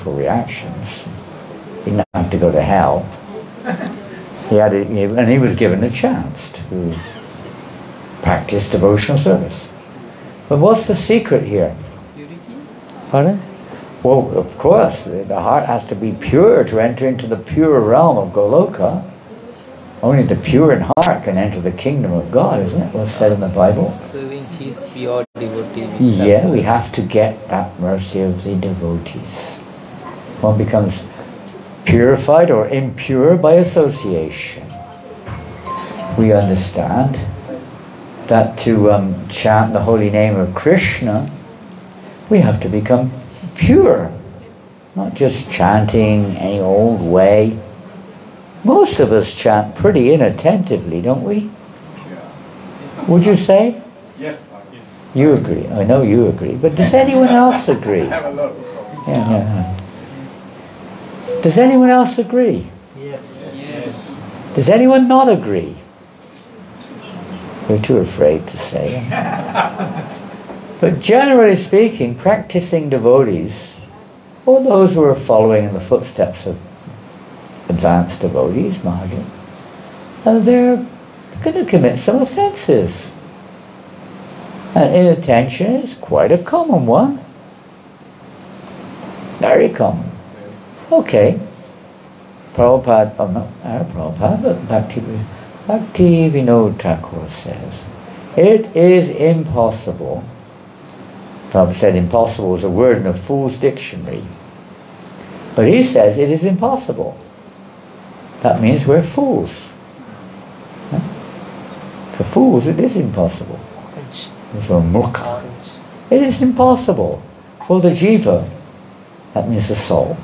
chemical reactions. He didn't have to go to hell. And he was given a chance to practice devotional service. But what's the secret here? Purity? Pardon? Well, of course, the heart has to be pure to enter into the pure realm of Goloka. Only the pure in heart can enter the kingdom of God, isn't it? What's said in the Bible? Serving His pure devotee. Yeah, we have to get that mercy of the devotees. One becomes purified or impure by association. We understand that to chant the holy name of Krishna, we have to become pure. Not just chanting any old way. Most of us chant pretty inattentively, don't we? Would you say? Yes. You agree. I know you agree. But does anyone else agree? Yeah. Does anyone else agree? Yes. Does anyone not agree? We're too afraid to say. But generally speaking, practicing devotees, or those who are following in the footsteps of advanced devotees, Mahajan, they're going to commit some offenses. And inattention is quite a common one. Very common. Okay. Prabhupada, but Bhakti Vinod Thakur says, it is impossible. Prabhupada said impossible is a word in a fool's dictionary. But he says it is impossible. That means we're fools. For fools it is impossible. So murkha. It is impossible for the jiva, that means the soul,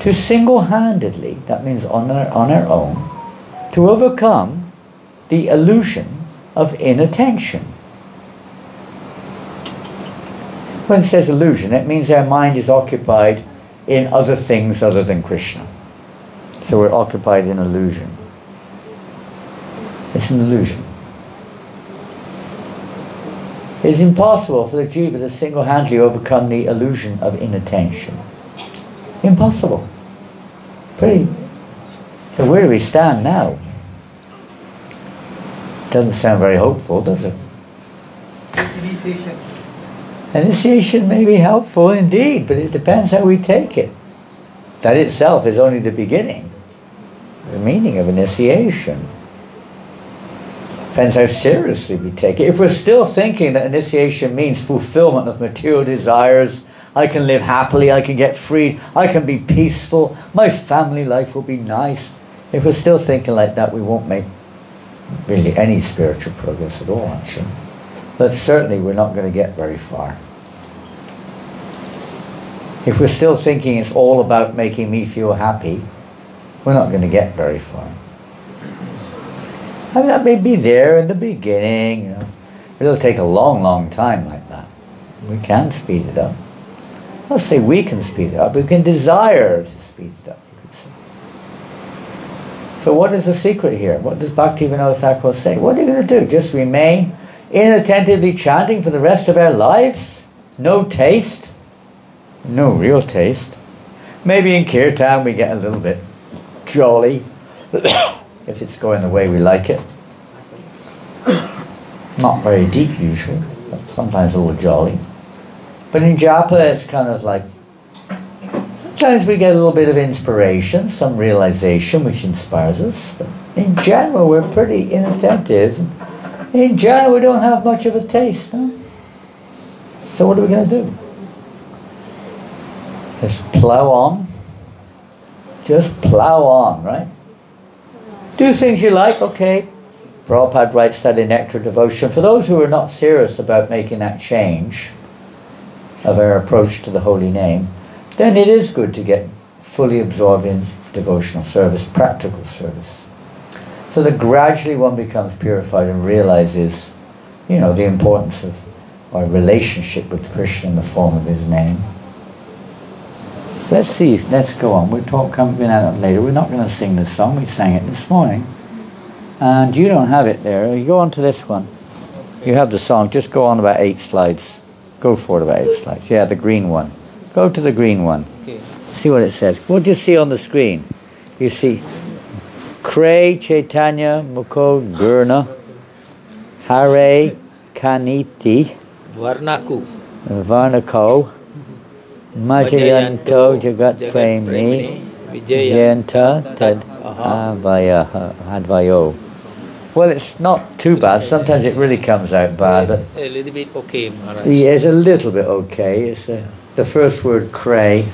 to single-handedly, that means on our own, to overcome the illusion of inattention. When it says illusion, it means our mind is occupied in other things other than Krishna. So we're occupied in illusion. It's an illusion. It's impossible for the jiva to single-handedly overcome the illusion of inattention. Impossible. So where do we stand now? Doesn't sound very hopeful, does it? Initiation. Initiation may be helpful indeed, but it depends how we take it. That itself is only the beginning. The meaning of initiation. Depends how seriously we take it. If we're still thinking that initiation means fulfillment of material desires, I can live happily, I can get free, I can be peaceful, my family life will be nice. If we're still thinking like that, we won't make really any spiritual progress at all, actually. But certainly we're not going to get very far. If we're still thinking it's all about making me feel happy, we're not going to get very far. I mean, that may be there in the beginning, you know. It'll take a long, long time like that. We can speed it up. I'll say we can speed it up. We can desire to speed it up, you could say. So what is the secret here? What does Bhaktivinoda Thakur say? What are you going to do? Just remain inattentively chanting for the rest of our lives? No taste? No real taste. Maybe in Kirtan we get a little bit jolly, if it's going the way we like it. Not very deep usually, but sometimes a little jolly. But in japa it's kind of like, sometimes we get a little bit of inspiration, some realization which inspires us. But in general we're pretty inattentive. In general we don't have much of a taste. Huh? So what are we going to do? Just plow on. Just plow on, right? Do things you like, okay. Prabhupada writes that in Nectar Devotion. For those who are not serious about making that change of our approach to the holy name, then it is good to get fully absorbed in devotional service, practical service. So that gradually one becomes purified and realizes, you know, the importance of our relationship with Krishna in the form of his name. Let's see, let's go on. We'll talk about it later. We're not going to sing this song. We sang it this morning. And you don't have it there. You go on to this one. You have the song. Just go on about 8 slides. Go forward about 8 slides. Yeah, the green one. Go to the green one. Okay. see what it says. What do you see on the screen? You see Kray Chaitanya Mukho Gurna Hare Kaniti Varnaku. Varnako Majayanto Jagat Premi Vijayanta Tad Advayo. Well, it's not too bad. Sometimes it really comes out bad. But A little bit okay, Maharaj. yeah, it's a little bit okay. It's the first word Kray,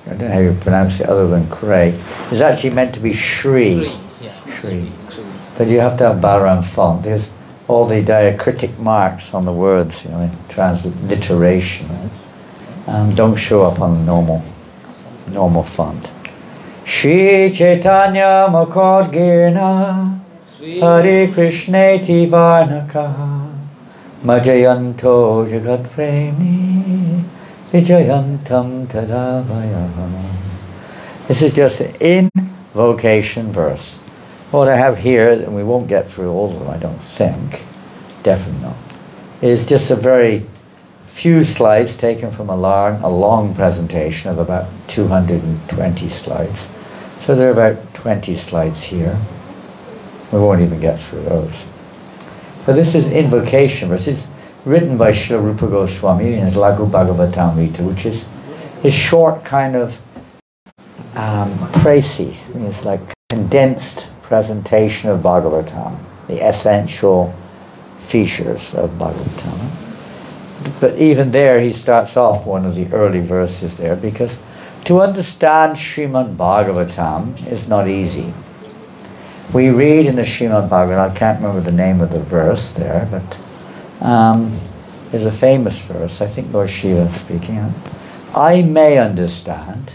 I don't know how you pronounce it other than Kray, is actually meant to be Shri. Shri. But you have to have Balaram font. There's all the diacritic marks on the words, you know, in transliteration, don't show up on the normal font. Shri Chaitanya Mukho Girna Hare Krishna Varnaka Majayanto Jagat Premi Vijayantam Tadavaya. This is just an invocation verse. What I have here, and we won't get through all of them, I don't think, definitely not, is just a very few slides taken from a long presentation of about 220 slides. So there are about 20 slides here. We won't even get through those. So this is invocation verse. It's written by Srila Rupa Goswami in his Lagu Bhagavatamrita, which is his short kind of précis. I mean, it's like condensed presentation of Bhagavatam, the essential features of Bhagavatam. But even there, he starts off one of the early verses there, because to understand Srimad Bhagavatam is not easy. We read in the Srimad Bhagavatam, I can't remember the name of the verse there, but there's a famous verse, I think Lord Shiva is speaking of. I may understand.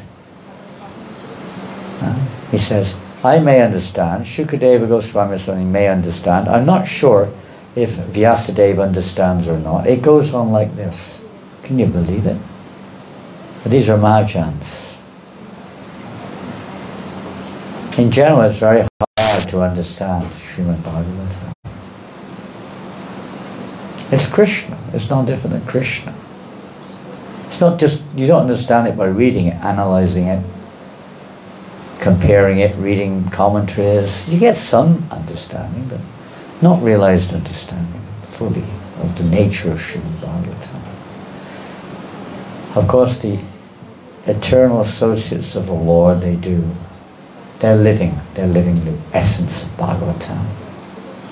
He says, I may understand. Shukadeva Goswami Swami may understand. I'm not sure if Vyasadeva understands or not. It goes on like this. Can you believe it? These are Mahajans. In general, it's very hard to understand Srimad Bhagavatam. It's Krishna. It's no different than Krishna. It's not just, you don't understand it by reading it, analysing it, comparing it, reading commentaries. You get some understanding, but not realised understanding fully of the nature of Srimad Bhagavatam. Of course, the eternal associates of the Lord, they're living the essence of Bhagavatam.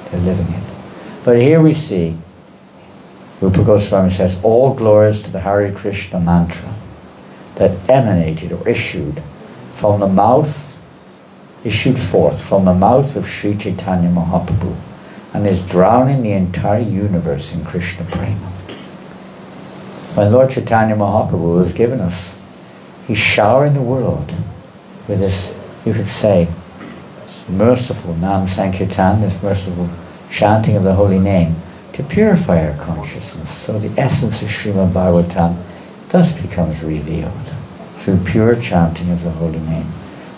They're living it. But here we see, Rupa Goswami says, all glories to the Hare Krishna mantra that emanated or issued forth from the mouth of Sri Chaitanya Mahaprabhu, and is drowning the entire universe in Krishna Prema. When Lord Chaitanya Mahaprabhu was given us, he's showering the world with this, you could say, merciful Nam Sankirtan, this merciful chanting of the holy name, to purify our consciousness. So the essence of Srimad Bhagavatam thus becomes revealed through pure chanting of the holy name.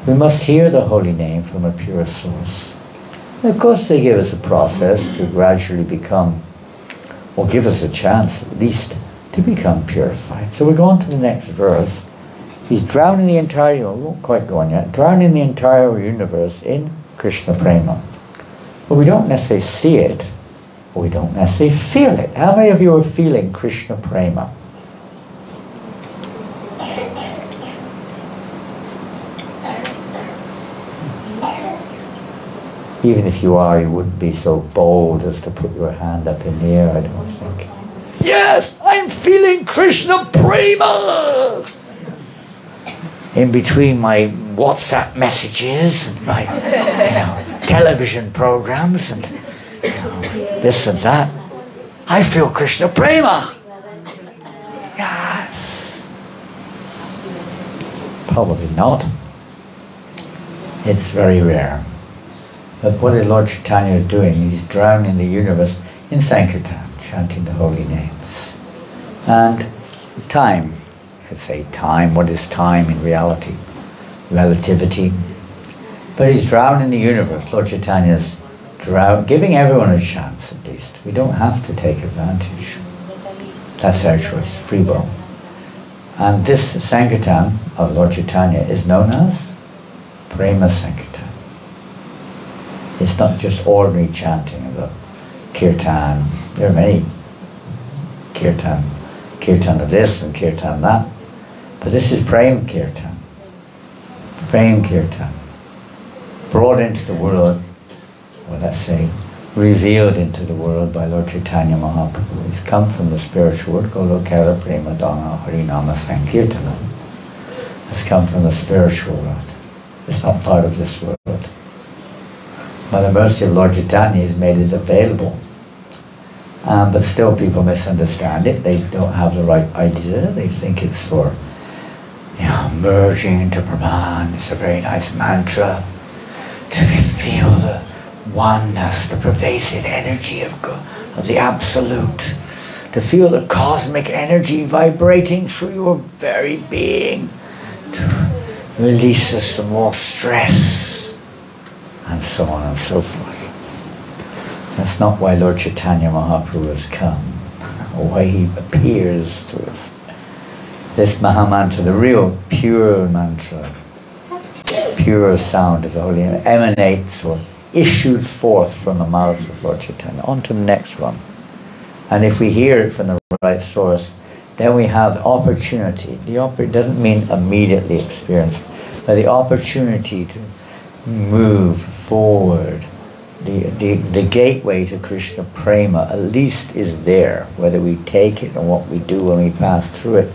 We must hear the holy name from a pure source. And of course they give us a process to gradually become, or give us a chance at least, to become purified. So we go on to the next verse. He's drowning the entire, we won't quite go on yet, drowning the entire universe in Krishna Prema. But we don't necessarily see it, or we don't necessarily feel it. How many of you are feeling Krishna Prema? Even if you are, you wouldn't be so bold as to put your hand up in the air, I don't think. Yes, I'm feeling Krishna Prema! In between my WhatsApp messages and my television programs and this and that, I feel Krishna Prema! Yes! Probably not. It's very rare. But what is Lord Chaitanya is doing? He's drowning the universe in Sankirtan, chanting the holy names. And time, you could say time, what is time in reality? Relativity. But he's drowning the universe. Lord Chaitanya's giving everyone a chance at least. We don't have to take advantage. That's our choice, free will. And this Sankirtan of Lord Chaitanya is known as Prema Sankirtan. It's not just ordinary chanting of the kirtan. There are many kirtan of this and kirtan that. But this is Prem Kirtan. Prem Kirtan. Brought into the world, or let's say, revealed into the world by Lord Chaitanya Mahaprabhu. It's come from the spiritual world, Golokara Prema Dana Harinama Sankirtana. It's come from the spiritual world. It's not part of this world. By the mercy of Lord Chaitanya, He's made it available. But still people misunderstand it. They don't have the right idea. They think it's for, merging into Brahman. It's a very nice mantra to feel the oneness, the pervasive energy of God, of the Absolute, to feel the cosmic energy vibrating through your very being, to release us from all stress, and so on and so forth. That's not why Lord Chaitanya Mahaprabhu has come, or why He appears to us. This Mahamantra, the real pure mantra, pure sound of the Holy Name, emanates or issued forth from the mouth of Lord Chaitanya. On to the next one. And if we hear it from the right source, then we have opportunity. It doesn't mean immediately experience, but the opportunity to move forward. The gateway to Krishna Prema at least is there. Whether we take it and what we do when we pass through it,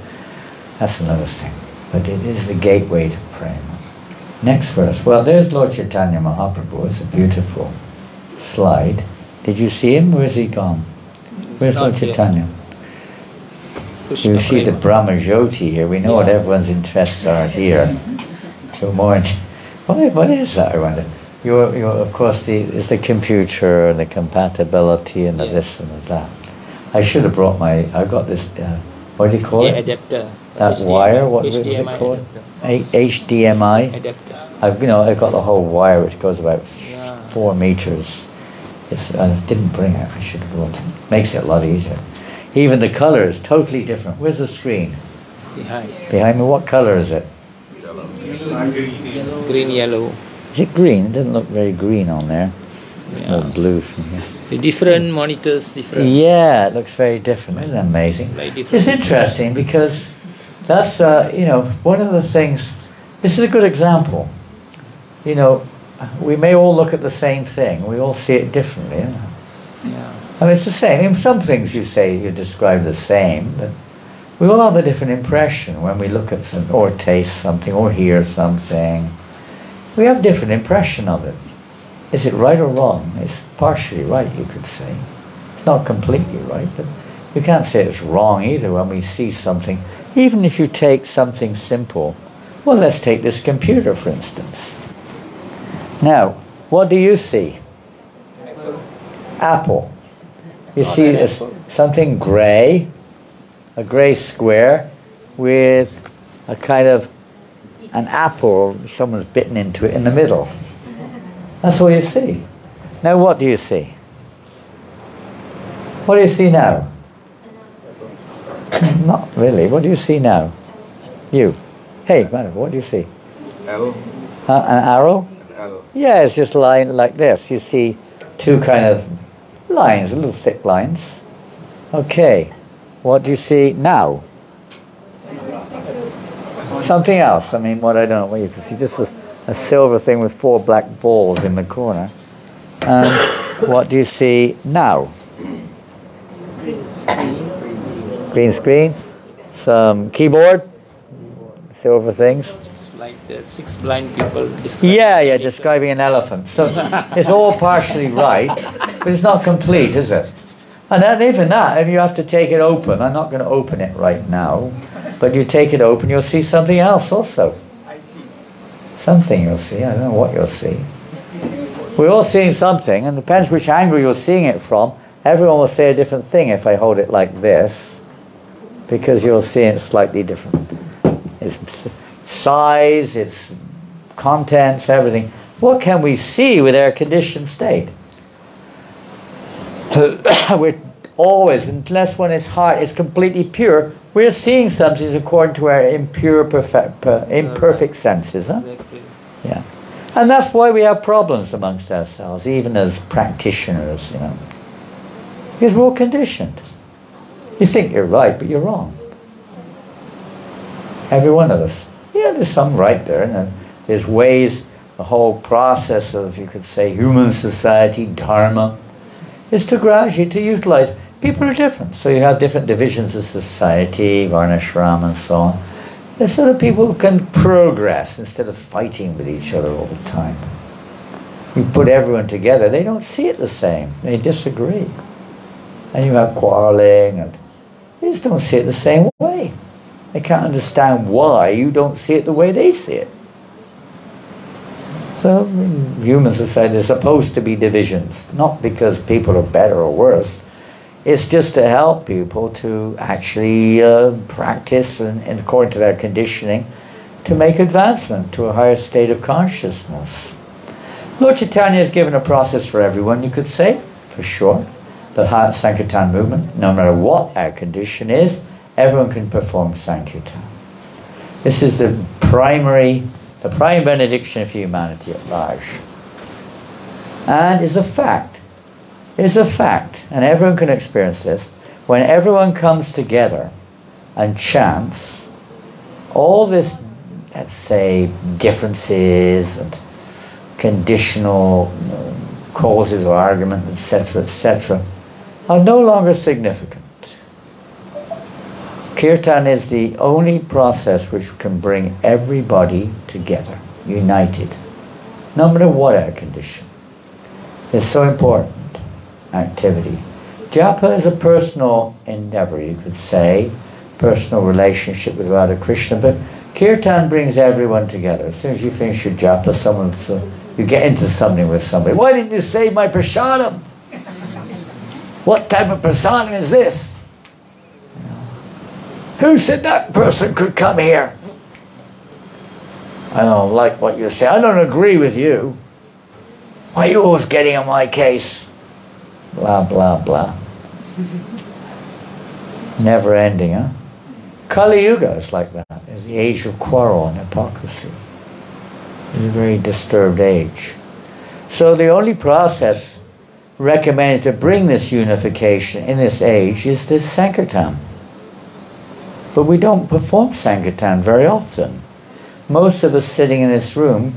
that's another thing. But it is the gateway to Prema. Next verse. Well, there's Lord Chaitanya Mahaprabhu. It's a beautiful slide. Did you see him? Where's he gone? Where's Lord Chaitanya? You see the Brahma Jyoti here. We know what everyone's interests are here. So more. What is that, I wonder? You're of course, it's the computer and the compatibility and the this and the that. I should have brought I got this, what do you call it? Adapter. That HDMI, wire, what was it HDMI called? adapter. HDMI? Adapter. I got the whole wire, which goes about 4 meters. I didn't bring it, I should have brought it. Makes it a lot easier. Even the colour is totally different. Where's the screen? Behind me, what colour is it? Green, yellow. Is it green? It doesn't look very green on there. It's more blue from here. The different monitors, different. Yeah, it looks very different. Isn't it amazing? It's interesting because that's, one of the things, this is a good example. We may all look at the same thing. We all see it differently. Isn't it? Yeah. I mean, it's the same. In some things you describe the same, but we all have a different impression when we look at something, or taste something, or hear something. We have a different impression of it. Is it right or wrong? It's partially right, you could say. It's not completely right, but you can't say it's wrong either when we see something. Even if you take something simple, well, let's take this computer, for instance. Now, what do you see? Apple. You see something grey, a grey square with a kind of an apple, someone's bitten into it in the middle. That's all you see. Now what do you see? What do you see now? Not really. What do you see now? You. Hey, man, what do you see? Arrow. An arrow? An arrow. Yeah, it's just lying like this. You see two kind of lines, little thick lines. Okay. What do you see now? Something else. I mean, I don't know what you can see. Just a silver thing with 4 black balls in the corner. And what do you see now? Green screen. Some keyboard. Silver things. Like the 6 blind people describing an elephant. So it's all partially right, but it's not complete, is it? And then even that, if you have to take it open, I'm not going to open it right now, but you take it open, you'll see something else also. Something you'll see, I don't know what you'll see. We're all seeing something, and it depends which angle you're seeing it from. Everyone will say a different thing if I hold it like this, because you'll see it slightly different. Its size, its contents, everything. What can we see with our conditioned state? We're always, unless when his heart is completely pure, we're seeing something according to our imperfect senses. Huh? Exactly. Yeah. And that's why we have problems amongst ourselves, even as practitioners, because we're all conditioned. You think you're right, but you're wrong. Every one of us. Yeah, there's some right there, and there's ways, the whole process of, you could say, human society, dharma, is to gradually, to utilize. People are different, so you have different divisions of society, varnashram and so on. And so that people can progress instead of fighting with each other all the time. You put everyone together, they don't see it the same. They disagree. And you have quarreling, and they just don't see it the same way. They can't understand why you don't see it the way they see it. So in human society there's supposed to be divisions, not because people are better or worse. It's just to help people to actually practice and according to their conditioning to make advancement to a higher state of consciousness. Lord Chaitanya has given a process for everyone, you could say, for sure. The Sankirtan movement, no matter what our condition is, everyone can perform Sankirtan. This is the prime benediction of humanity at large. And is a fact, and everyone can experience this. When everyone comes together and chants, all this, let's say, differences and conditional causes of argument, etc., are no longer significant. Kirtan is the only process which can bring everybody together, united, no matter what our condition. It's so important activity. Japa is a personal endeavor, you could say, personal relationship with Radha Krishna, but Kirtan brings everyone together. As soon as you finish your japa, you get into something with somebody. Why didn't you save my prasadam? What type of prasadam is this? Who said that person could come here? I don't like what you say. I don't agree with you. Why are you always getting on my case? Blah, blah, blah. Never ending, huh? Kali Yuga is like that. It's the age of quarrel and hypocrisy. It's a very disturbed age. So the only process recommended to bring this unification in this age is this Sankirtan. But we don't perform Sankirtan very often. Most of us sitting in this room,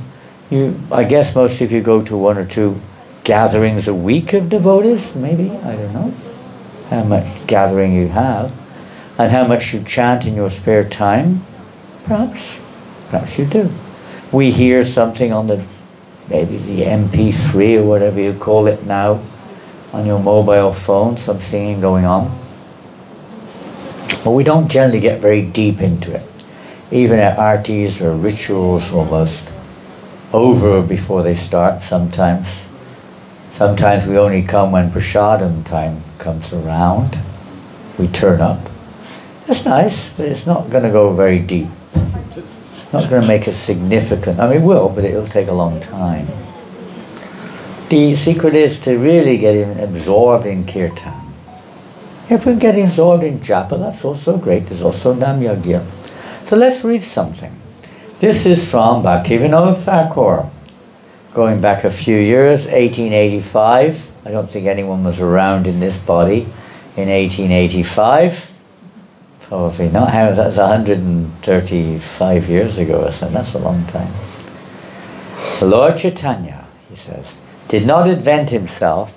I guess most of you go to 1 or 2 gatherings a week of devotees, maybe, I don't know how much gathering you have, and how much you chant in your spare time. Perhaps you do. We hear something on maybe the MP3 or whatever you call it now, on your mobile phone, some singing going on. But we don't generally get very deep into it. Even at artis or rituals almost over before they start sometimes. Sometimes we only come when prasadam time comes around. We turn up. That's nice, but it's not going to go very deep. Not going to make it significant. I mean, it will, but it'll take a long time. The secret is to really get absorbed in kirtan. If we're getting absorbed in japa, that's also great. There's also Namyagya. So let's read something. This is from Bhaktivinoda Thakur, going back a few years, 1885. I don't think anyone was around in this body in 1885. Probably not. That's 135 years ago or something. That's a long time. Lord Chaitanya, he says, did not invent himself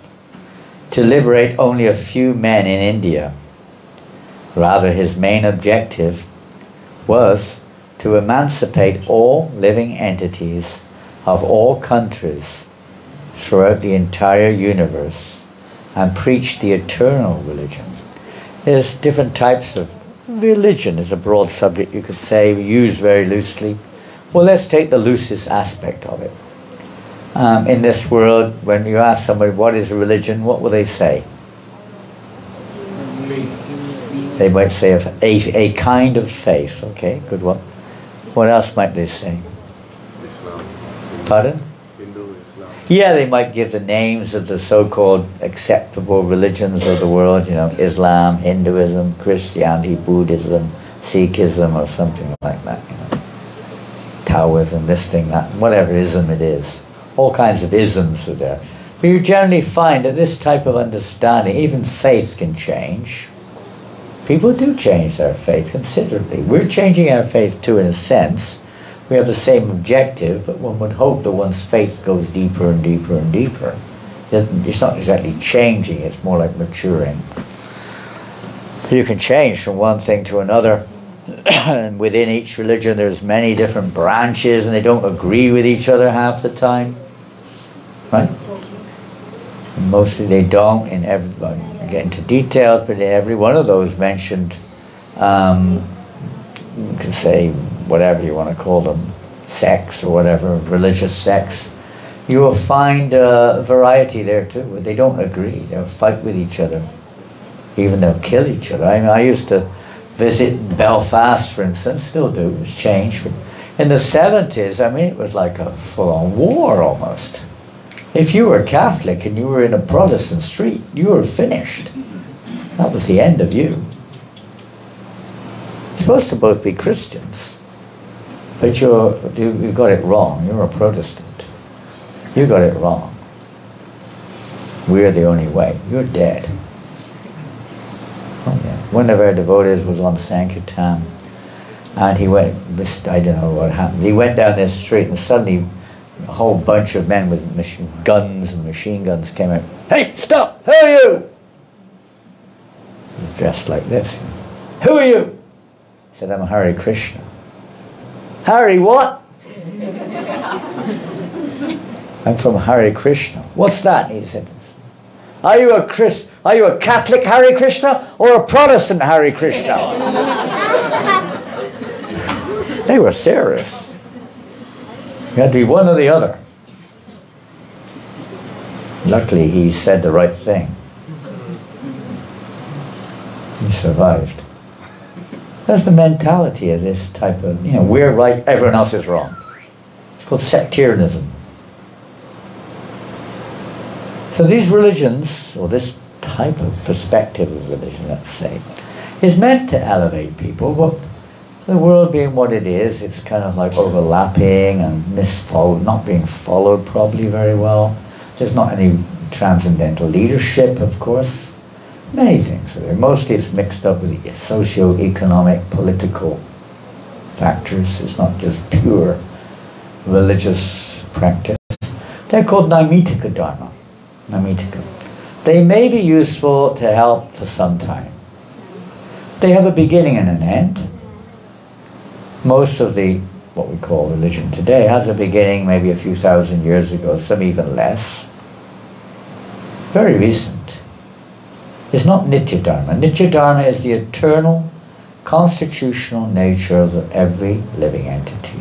to liberate only a few men in India. Rather, his main objective was to emancipate all living entities of all countries throughout the entire universe and preach the eternal religion. There's different types of religion, is a broad subject you could say, used very loosely. Well, let's take the loosest aspect of it. In this world, when you ask somebody what is religion, what will they say? They might say a kind of faith. Okay, good one. What else might they say? Islam. Pardon? Hinduism. Yeah, they might give the names of the so-called acceptable religions of the world, you know, Islam, Hinduism, Christianity, Buddhism, Sikhism, or something like that, you know. Taoism, this thing, that, whatever ism it is. All kinds of isms are there. But you generally find that this type of understanding, even faith can change. People do change their faith considerably. We're changing our faith too, in a sense. We have the same objective, but one would hope that one's faith goes deeper and deeper and deeper. It's not exactly changing, it's more like maturing. You can change from one thing to another, and within each religion there's many different branches, and they don't agree with each other half the time. Right? And mostly they don't, in everybody. I get into details, but in every one of those mentioned, you can say whatever you want to call them, sects or whatever, religious sects, you will find a variety there too. They don't agree. They'll fight with each other. Even they'll kill each other. I mean, I used to visit Belfast, for instance, still do, it's changed. But in the 70s, I mean, it was like a full-on war almost. If you were Catholic and you were in a Protestant street, you were finished. That was the end of you. You're supposed to both be Christians, but you got it wrong. You're a Protestant. You got it wrong. We're the only way. You're dead. Oh yeah. One of our devotees was on Sankirtan, and he went, I don't know what happened, he went down this street and suddenly a whole bunch of men with guns and machine guns came out. Hey, stop! Who are you? He was dressed like this. Who are you? He said, I'm Hare Krishna. Harry what? I'm from Hare Krishna. What's that? He said, Are you a Catholic Hare Krishna or a Protestant Hare Krishna? They were serious. You had to be one or the other. Luckily, he said the right thing. He survived. That's the mentality of this type of, we're right, everyone else is wrong. It's called sectarianism. So these religions, or this type of perspective of religion, let's say, is meant to elevate people, but the world being what it is, it's kind of like overlapping and not being followed probably very well. There's not any transcendental leadership, of course. Many things. Mostly it's mixed up with the socio-economic, political factors. It's not just pure religious practice. They're called Naimittika Dharma. Naimittika. They may be useful to help for some time. They have a beginning and an end. Most of what we call religion today has a beginning maybe a few thousand years ago, some even less. Very recent. It's not Nitya Dharma. Nitya Dharma is the eternal, constitutional nature of every living entity.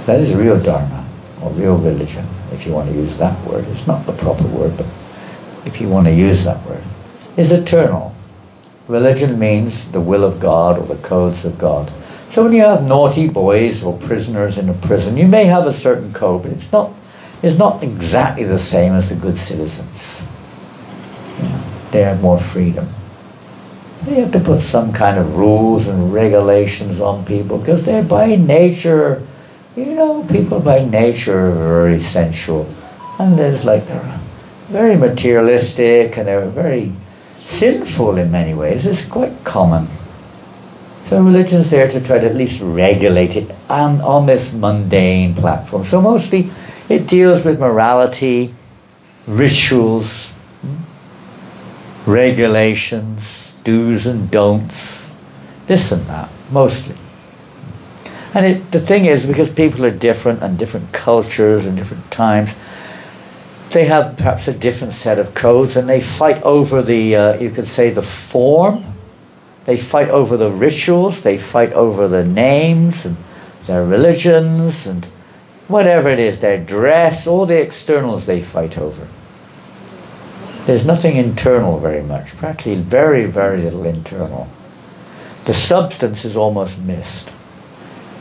That is real Dharma, or real religion, if you want to use that word. It's not the proper word, but if you want to use that word. It's eternal. Religion means the will of God or the codes of God. So when you have naughty boys or prisoners in a prison, you may have a certain code, but it's not exactly the same as the good citizens. They have more freedom. They have to put some kind of rules and regulations on people because they're by nature, people by nature are very sensual. And they're very materialistic and they're very sinful in many ways. It's quite common. So religion's there to try to at least regulate it on this mundane platform. So mostly it deals with morality, rituals, regulations, do's and don'ts, this and that, mostly. And the thing is, because people are different and different cultures and different times, they have perhaps a different set of codes and they fight over you could say the form, they fight over the rituals, they fight over the names and their religions and whatever it is, their dress, all the externals they fight over. There's nothing internal very much, practically very, very little internal. The substance is almost missed.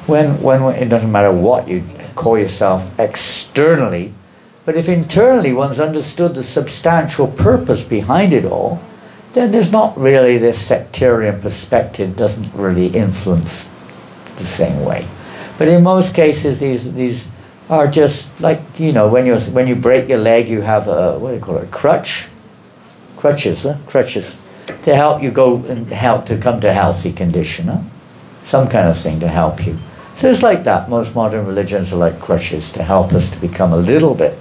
when it doesn't matter what you call yourself externally, but if internally one's understood the substantial purpose behind it all, then there's not really this sectarian perspective doesn't really influence the same way. But in most cases, these are just like, you know, when you break your leg, you have a, what do you call it, crutches to help you go and help to come to a healthy condition, huh? Some kind of thing to help you. So it's like that. Most modern religions are like crutches to help us to become a little bit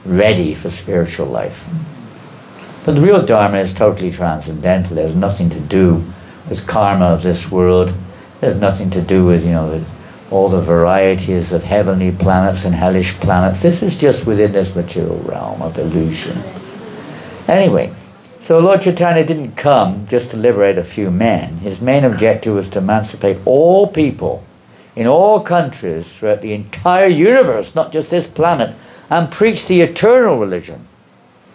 ready for spiritual life. But the real Dharma is totally transcendental. It has nothing to do with karma of this world. It has nothing to do with, you know, all the varieties of heavenly planets and hellish planets. This is just within this material realm of illusion. Anyway, so Lord Chaitanya didn't come just to liberate a few men. His main objective was to emancipate all people in all countries throughout the entire universe, not just this planet, and preach the eternal religion,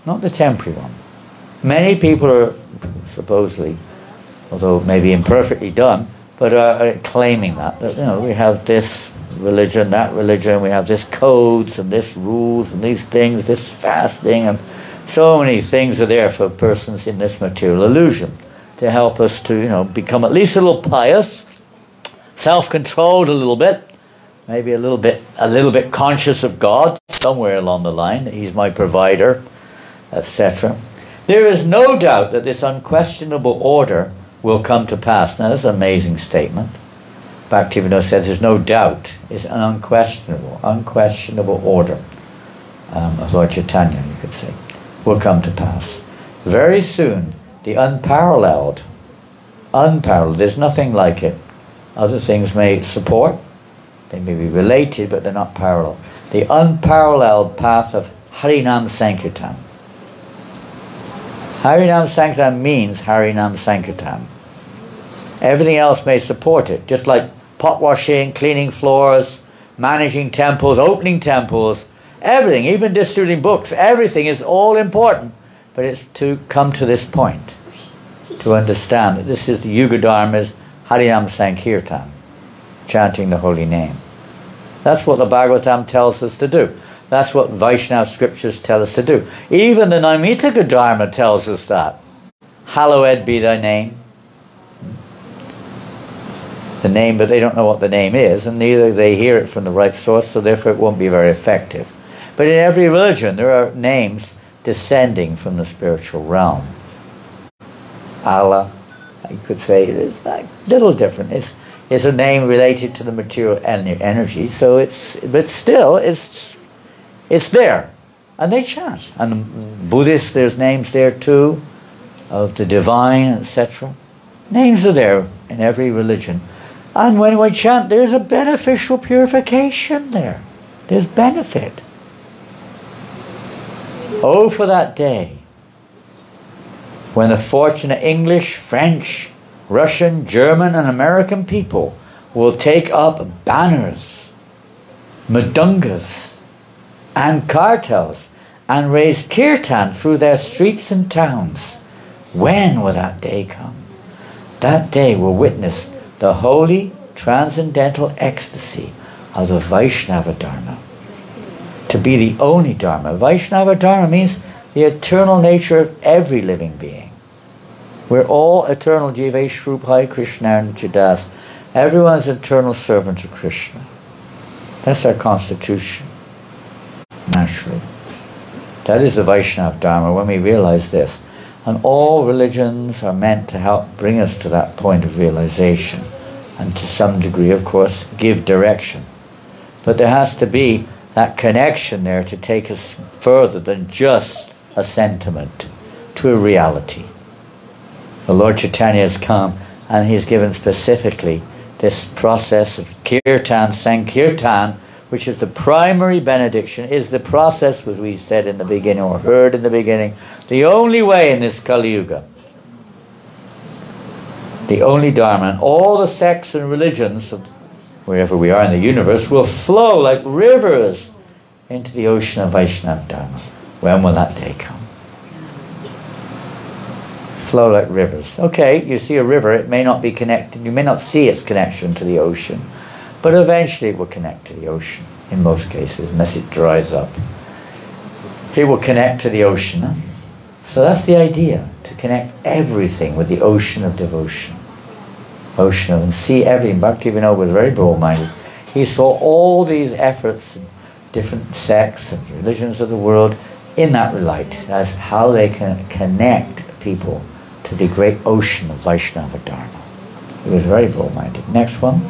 not the temporary one. Many people are supposedly, although maybe imperfectly done, but are claiming that, you know, we have this religion, that religion, we have this codes and this rules and these things, this fasting, and so many things are there for persons in this material illusion to help us to, you know, become at least a little pious, self-controlled a little bit, maybe a little bit conscious of God somewhere along the line, that He's my provider, etc. There is no doubt that this unquestionable order will come to pass. Now, that's an amazing statement. Bhaktivinoda says there's no doubt. It's an unquestionable order of Lord Chaitanya, you could say, will come to pass. Very soon, the unparalleled, there's nothing like it. Other things may support, they may be related, but they're not parallel. The unparalleled path of Harinam Sankirtan. Harinam Sankirtan means Harinam Sankirtan. Everything else may support it, just like pot washing, cleaning floors, managing temples, opening temples, everything, even distributing books, everything is all important. But it's to come to this point, to understand that this is the Yuga Dharma's Harinam Sankirtan, chanting the holy name. That's what the Bhagavatam tells us to do. That's what Vaishnava scriptures tell us to do. Even the Naimitaka Dharma tells us that. Hallowed be thy name. The name, but they don't know what the name is, and neither they hear it from the right source, so therefore it won't be very effective. But in every religion there are names descending from the spiritual realm. Allah, you could say, it is like little different. It's a name related to the material energy, so but still it's there, and they chant. And Buddhists, there's names there too, of the divine, etc. Names are there in every religion. And when we chant, there's a beneficial purification there. There's benefit. Oh, for that day when the fortunate English, French, Russian, German and American people will take up banners, mridungas and kartals and raise kirtan through their streets and towns. When will that day come? That day will witness the holy transcendental ecstasy of the Vaishnava Dharma. To be the only Dharma. Vaishnava Dharma means the eternal nature of every living being. We're all eternal Jiveshrupai Krishna and Chidas. Everyone's eternal servant of Krishna. That's our constitution. Naturally. That is the Vaishnava Dharma when we realize this. And all religions are meant to help bring us to that point of realization. And to some degree, of course, give direction. But there has to be that connection there to take us further than just a sentiment to a reality. The Lord Chaitanya has come and He's given specifically this process of Kirtan, Sankirtan, which is the primary benediction, is the process which we said in the beginning, or heard in the beginning, the only way in this Kali Yuga. The only Dharma. And all the sects and religions of wherever we are in the universe will flow like rivers into the ocean of Vaishnava Dharma. When will that day come? Flow like rivers. Okay, you see a river, it may not be connected, you may not see its connection to the ocean, But eventually it will connect to the ocean, in most cases, unless it dries up. It will connect to the ocean. Huh? So that's the idea, to connect everything with the ocean of devotion. Ocean of, and see everything. Bhaktivinoda was very broad-minded. He saw all these efforts, different sects and religions of the world, in that light, as how they can connect people to the great ocean of Vaishnava Dharma. He was very broad-minded. Next one.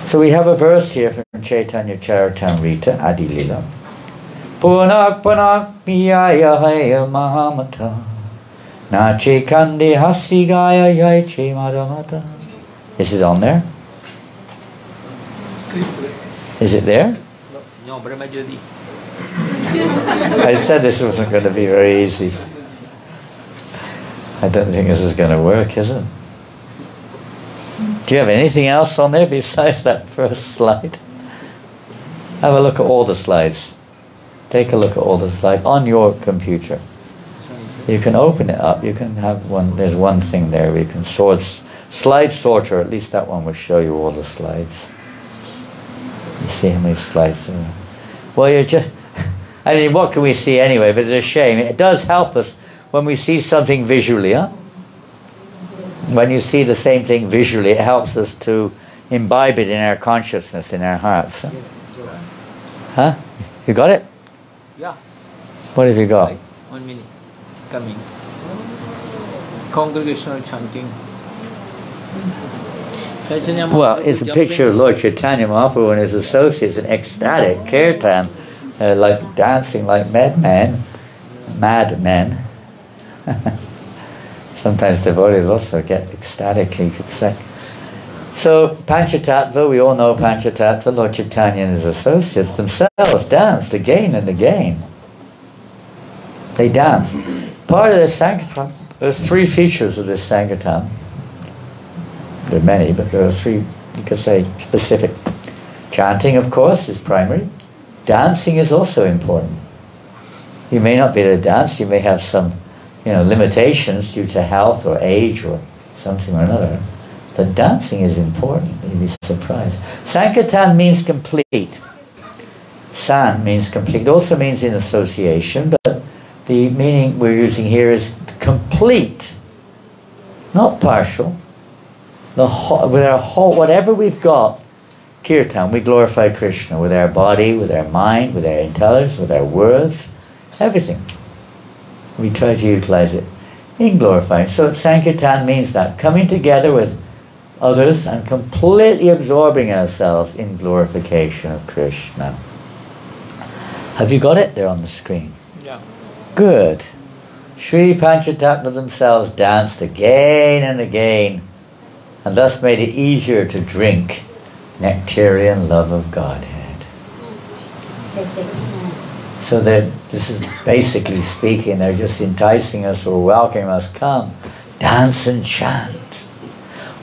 So we have a verse here from Chaitanya Charitamrita, Adi Lila. Punak panak miyaya haya mahamata nache kande hasigaya yaiche madamata. Is it on there? Is it there? No, Brahma Jyoti. I said this wasn't going to be very easy. I don't think this is going to work, is it? Do you have anything else on there besides that first slide? Have a look at all the slides. Take a look at all the slides on your computer. You can open it up. You can have one. There's one thing there where you can sort. Slide sorter. At least that one will show you all the slides. You see how many slides there are. Well, you're just... I mean, what can we see anyway? But it's a shame. It does help us when we see something visually, huh? When you see the same thing visually, it helps us to imbibe it in our consciousness, in our hearts. Huh? You got it? Yeah. What have you got? Like 1 minute. Coming. Congregational chanting. Chaitanya Well, Mahaprabhu it's a jumping. picture of Lord Chaitanya Mahaprabhu and his associates in ecstatic kirtan, like dancing like madmen. Sometimes devotees also get ecstatic, you could say. So, Panchatattva, we all know Panchatattva, Lord Chaitanya and his associates themselves danced again and again. They danced. Part of the Sankirtan, there's 3 features of this Sankirtan. There are many, but there are 3, you could say, specific. Chanting, of course, is primary. Dancing is also important. You may not be able to dance, you may have some limitations due to health or age or something or another. But dancing is important. You'd be surprised. Sankirtan means complete. San means complete. It also means in association, but the meaning we're using here is complete, not partial. With our whole, whatever we've got, kirtan, we glorify Krishna with our body, with our mind, with our intelligence, with our words, everything. We try to utilize it in glorifying. So Sankirtan means that, coming together with others and completely absorbing ourselves in glorification of Krishna. Have you got it? They're on the screen. Yeah. Good. Sri Panchatattva themselves danced again and again, and thus made it easier to drink nectarian love of Godhead. So this is basically speaking, they're just enticing us or welcoming us, come, dance and chant.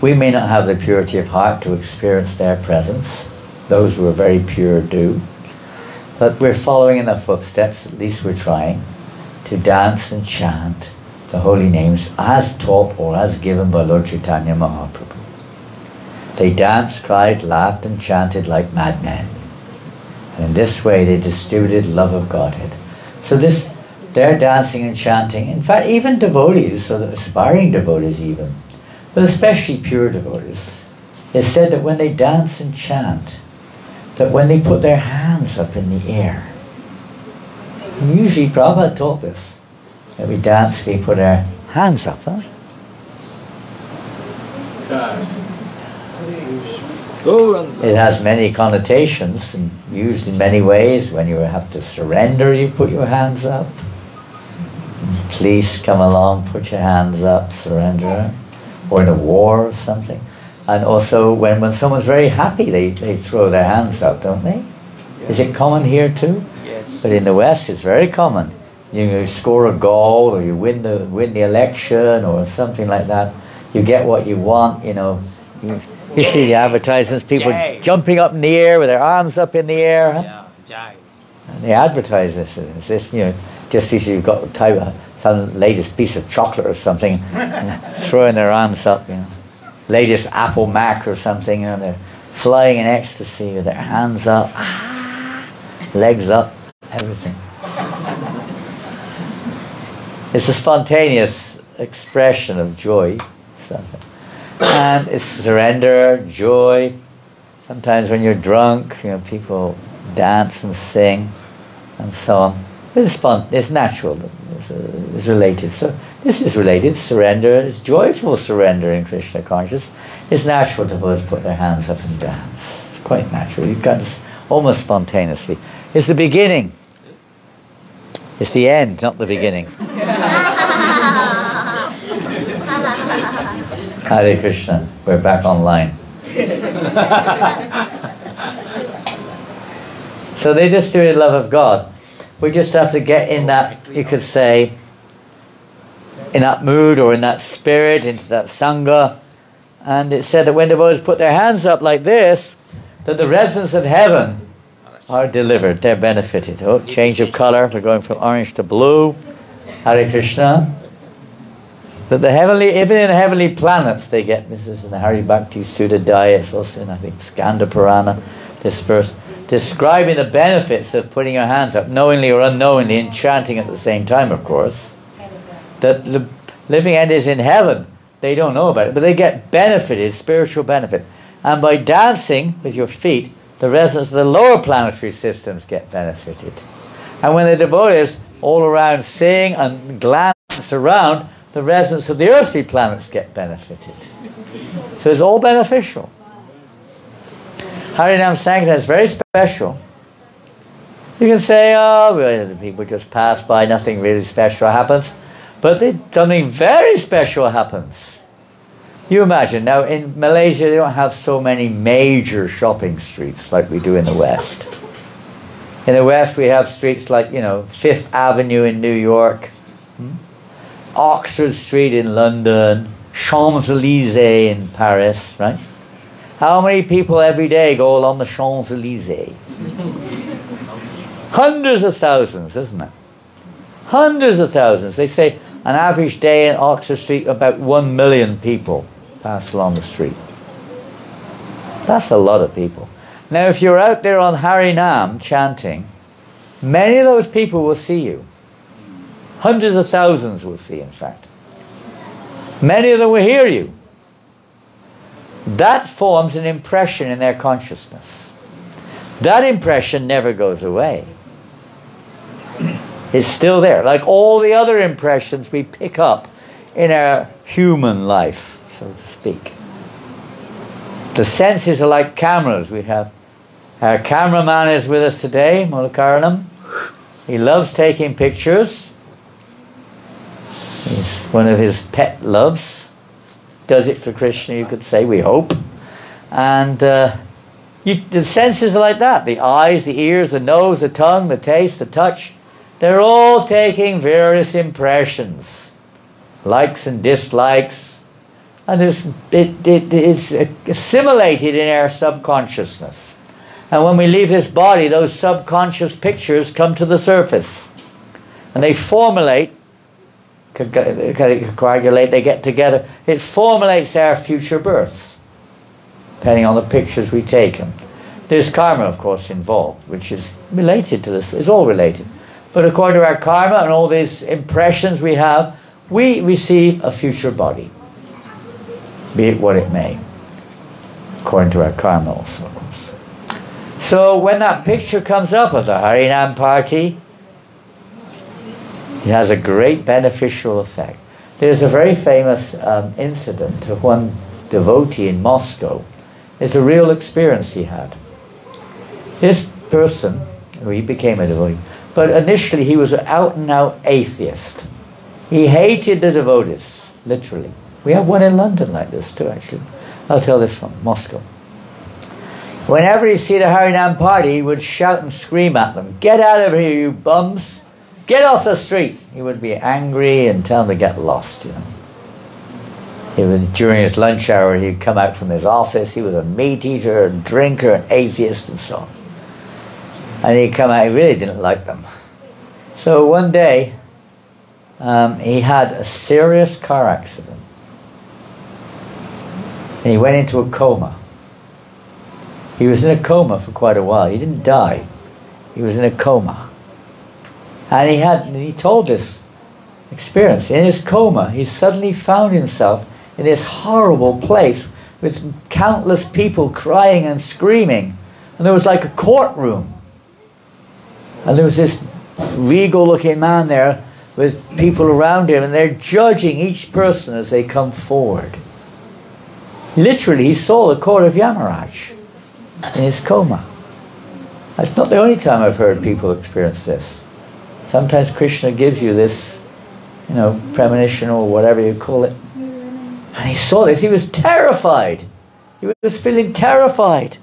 We may not have the purity of heart to experience their presence. Those who are very pure do. But we're following in their footsteps, at least we're trying, to dance and chant the holy names as taught or as given by Lord Chaitanya Mahaprabhu. They danced, cried, laughed and chanted like madmen. And in this way they distributed love of Godhead. So they're dancing and chanting. In fact, even devotees, so the aspiring devotees even, but especially pure devotees, it's said that when they dance and chant, that when they put their hands up in the air, and usually Prabhupada taught this, that we dance, we put our hands up, huh? It has many connotations and used in many ways. When you have to surrender, you put your hands up. Please come along, put your hands up, surrender. Or in a war or something. And also when someone's very happy, they throw their hands up, don't they? Yes. Is it common here too? Yes. But in the West it's very common. You score a goal or you win the election or something like that. You get what you want, You see the advertisements, people jumping up in the air with their arms up in the air. Huh? Yeah, jai. And they advertise this as if, just as you've got some latest piece of chocolate or something, throwing their arms up, latest Apple Mac or something, and they're flying in ecstasy with their hands up, legs up, everything. It's a spontaneous expression of joy. And it's surrender, joy. Sometimes when you're drunk, people dance and sing and so on. It's natural, it's related. So this is related, surrender, it's joyful surrender in Krishna consciousness. It's natural to both put their hands up and dance. It's quite natural. You got this almost spontaneously. It's the beginning. It's the end, not the beginning. Hare Krishna, we're back online. So they just do it in love of God. We just have to get in that, you could say, in that mood or in that spirit, into that sangha. And it said that when devotees put their hands up like this, that the residents of heaven are delivered, they're benefited. Oh, change of color, we're going from orange to blue. Hare Krishna. That the heavenly, even in the heavenly planets, they get, this is in the Hari Bhakti Sutta Daya, it's also in, I think, Skanda Purana, this verse, describing the benefits of putting your hands up, knowingly or unknowingly, and chanting at the same time, of course. That the living entities in heaven, they don't know about it, but they get benefited, spiritual benefit. And by dancing with your feet, the residents of the lower planetary systems get benefited. And when the devotees all around sing and glance around, the residents of the earthly planets get benefited. So it's all beneficial. Harinam Sankirtan is very special. You can say, oh, well, the people just pass by, nothing really special happens. But something very special happens. You imagine, now in Malaysia they don't have so many major shopping streets like we do in the West. In the West we have streets like, Fifth Avenue in New York, Oxford Street in London, Champs-Élysées in Paris, right? How many people every day go along the Champs-Élysées? Hundreds of thousands, isn't it? Hundreds of thousands. They say an average day in Oxford Street, about 1 million people pass along the street. That's a lot of people. Now if you're out there on Harinam chanting, many of those people will see you. Hundreds of thousands will see, in fact. Many of them will hear you. That forms an impression in their consciousness. That impression never goes away. It's still there, like all the other impressions we pick up in our human life, so to speak. The senses are like cameras. We have our cameraman is with us today, Mulakaranam. He loves taking pictures. It's one of his pet loves. Does it for Krishna, you could say, we hope. And the senses are like that. The eyes, the ears, the nose, the tongue, the taste, the touch. They're all taking various impressions. Likes and dislikes. And it's assimilated in our subconsciousness. And when we leave this body, those subconscious pictures come to the surface. And they formulate, coagulate, they get together. It formulates our future births, depending on the pictures we take. And there's karma, of course, involved, which is related to this. It's all related. But according to our karma and all these impressions we have, we receive a future body, be it what it may, according to our karma also, of course. So when that picture comes up of the Harinam party, it has a great beneficial effect. There's a very famous incident of one devotee in Moscow. It's a real experience he had. This person, he became a devotee, but initially he was an out-and-out atheist. He hated the devotees, literally. We have one in London like this too, actually. I'll tell this one, Moscow. Whenever he see the Harinam party, he would shout and scream at them, "Get out of here, you bums! Get off the street!" He would be angry and tell them to get lost, He would, during his lunch hour, he'd come out from his office. He was a meat eater, a drinker, an atheist, and so on. And he'd come out, he really didn't like them. So one day, he had a serious car accident. And he went into a coma. He was in a coma for quite a while. He didn't die. He was in a coma. And he told this experience. In his coma, he suddenly found himself in this horrible place with countless people crying and screaming. And there was like a courtroom. And there was this regal-looking man there with people around him, and they're judging each person as they come forward. Literally, he saw the court of Yamaraj in his coma. That's not the only time I've heard people experience this. Sometimes Krishna gives you this, premonition or whatever you call it. And he saw this. He was terrified. He was feeling terrified.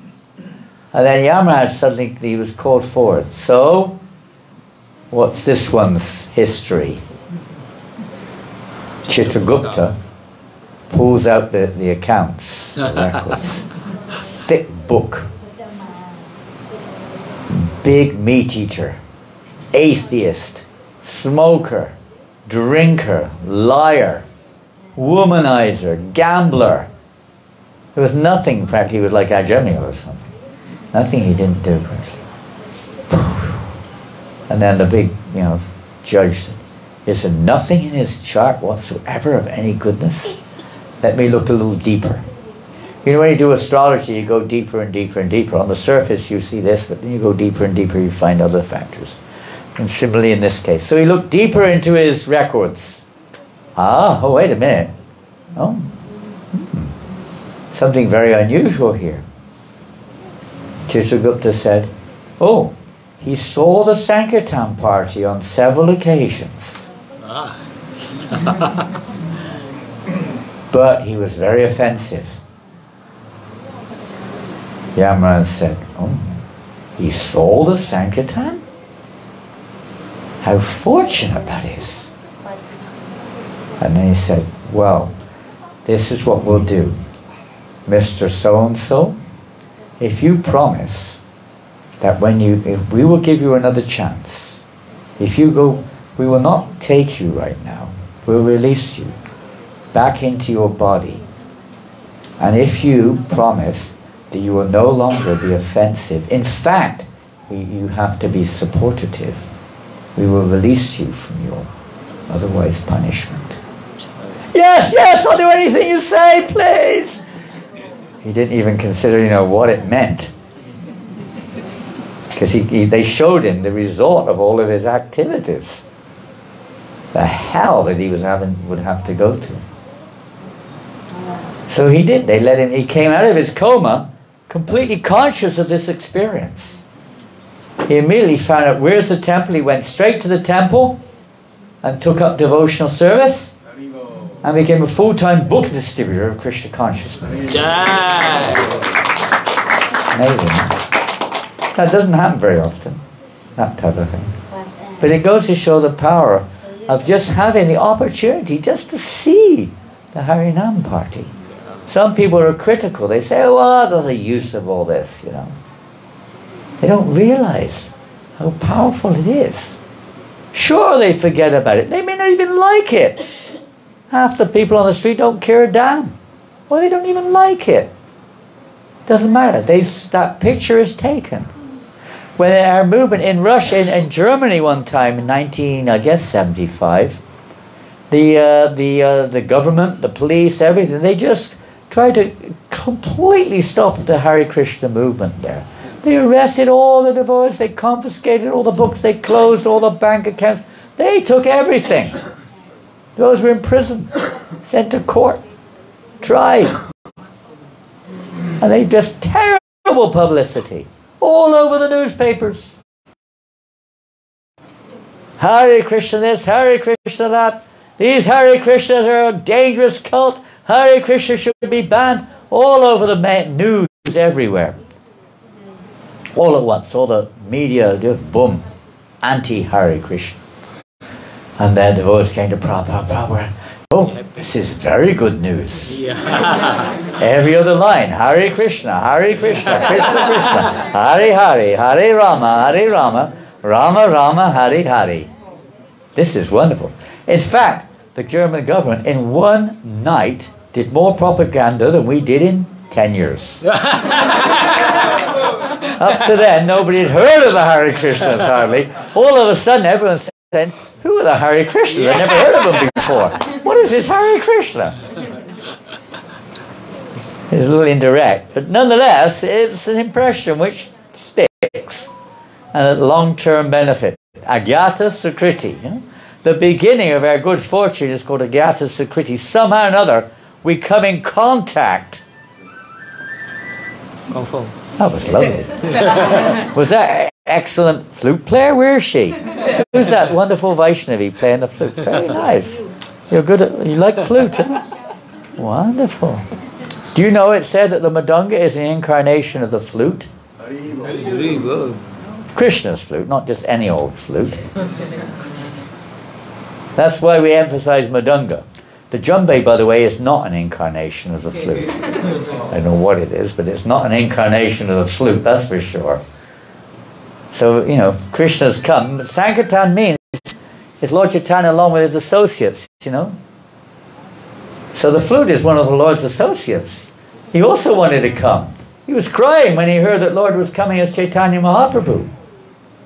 And then Yamaraj suddenly, he was called forward. So, what's this one's history? Chitragupta pulls out the accounts, the records. Thick book. Big meat eater. Atheist. Smoker. Drinker. Liar. Womanizer. Gambler. There was nothing practically. He was like Ajamil or something. Nothing he didn't do. And then the big, judge said, is there nothing in his chart whatsoever of any goodness? Let me look a little deeper. When you do astrology, you go deeper and deeper and deeper. On the surface, you see this, but then you go deeper and deeper, you find other factors. And similarly in this case. So he looked deeper into his records. Wait a minute. Something very unusual here. Chitragupta said, he saw the Sankirtan party on several occasions. But he was very offensive. Yamaraj said, he saw the Sankirtan? How fortunate that is. And then he said, well, this is what we'll do. Mr. So-and-so, if you promise that if we will give you another chance, if you go, we will not take you right now, we'll release you back into your body. And if you promise that you will no longer be offensive, in fact, you have to be supportive, we will release you from your otherwise punishment. Yes, I'll do anything you say, please. He didn't even consider, what it meant. Because they showed him the result of all of his activities. The hell that he would have to go to. So he did. They let him, he came out of his coma completely conscious of this experience. He immediately found out where's the temple. He went straight to the temple and took up devotional service and became a full-time book distributor of Krishna consciousness. Amazing. That doesn't happen very often, that type of thing. But it goes to show the power of just having the opportunity just to see the Harinam party. Some people are critical. They say, what's the use of all this, They don't realize how powerful it is. Sure, they forget about it. They may not even like it. Half the people on the street don't care a damn. Well, they don't even like it. Doesn't matter. That picture is taken. When our movement in Russia and Germany one time in 1975, the government, the police, everything, they just tried to completely stop the Hare Krishna movement there. They arrested all the devotees, they confiscated all the books, they closed all the bank accounts, they took everything. Those were in prison, sent to court, tried. And they just terrible publicity all over the newspapers. Hare Krishna this, Hare Krishna that. These Hare Krishnas are a dangerous cult. Hare Krishna should be banned. All over the news everywhere. All at once, all the media, just boom, anti-Hare Krishna. And then the voice came to Prabhupada. This is very good news. Yeah. Every other line, Hare Krishna, Krishna Krishna, Hare Hare, Hare Rama, Rama Rama, Hare Hare. This is wonderful. In fact, the German government in one night did more propaganda than we did in 10 years. Up to then, nobody had heard of the Hare Krishnas hardly. All of a sudden, everyone's saying, who are the Hare Krishnas? I've never heard of them before. What is this Hare Krishna? It's a little indirect, but nonetheless, it's an impression which sticks and a long-term benefit. Agyata Sukriti. You know? The beginning of our good fortune is called Agyata Sukriti. Somehow or another, we come in contact. Confirm. That was lovely. Was that excellent flute player? Where is she? Who's that wonderful Vaishnavi playing the flute? Very nice. You're good at, you like flute, huh? Wonderful. Do you know it said that the Madanga is an incarnation of the flute? Very good. Krishna's flute, not just any old flute. That's why we emphasize Madanga. The djembe, by the way, is not an incarnation of the flute. I don't know what it is, but it's not an incarnation of the flute, that's for sure. So, you know, Krishna's come. Sankirtan means it's Lord Chaitanya along with his associates, you know. So the flute is one of the Lord's associates. He also wanted to come. He was crying when he heard that Lord was coming as Chaitanya Mahaprabhu.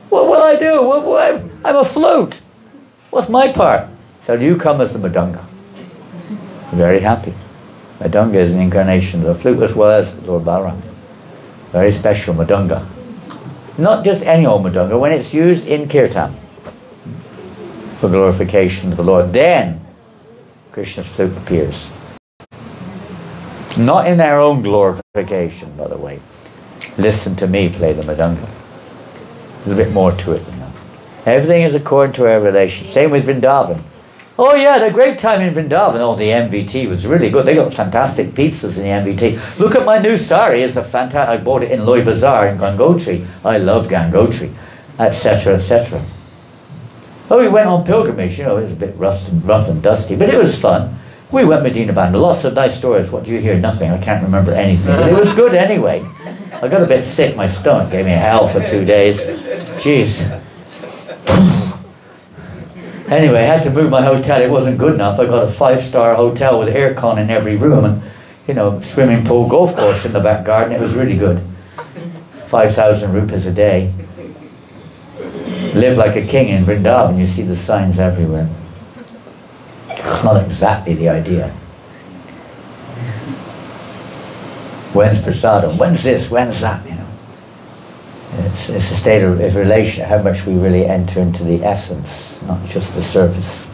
What will I do? I'm a flute. What's my part? So you come as the Madanga. Very happy. Madanga is an incarnation of the flute as well as Lord Balaram. Very special Madanga. Not just any old Madanga, when it's used in Kirtan for glorification of the Lord, then Krishna's flute appears. Not in our own glorification, by the way. Listen to me play the Madanga. There's a bit more to it than that. Everything is according to our relation. Same with Vrindavan. Oh yeah, the great time in Vrindavan. Oh, the MVT was really good. They got fantastic pizzas in the MVT. Look at my new sari. It's a fantastic. I bought it in Loy Bazaar in Gangotri. I love Gangotri, etc., etc. Oh, we went on pilgrimage. You know, it was a bit rough and dusty, but it was fun. We went Medina Band. Lots of nice stories. What do you hear? Nothing. I can't remember anything. But it was good anyway. I got a bit sick. My stomach gave me hell for 2 days. Jeez. Anyway, I had to move my hotel. It wasn't good enough. I got a 5-star hotel with aircon in every room and, you know, swimming pool, golf course in the back garden. It was really good. 5,000 rupees a day. Live like a king in Vrindavan. You see the signs everywhere. Not exactly the idea. When's prasadam? When's this? When's that? You know, it's a state of relation. How much we really enter into the essence, not just the surface,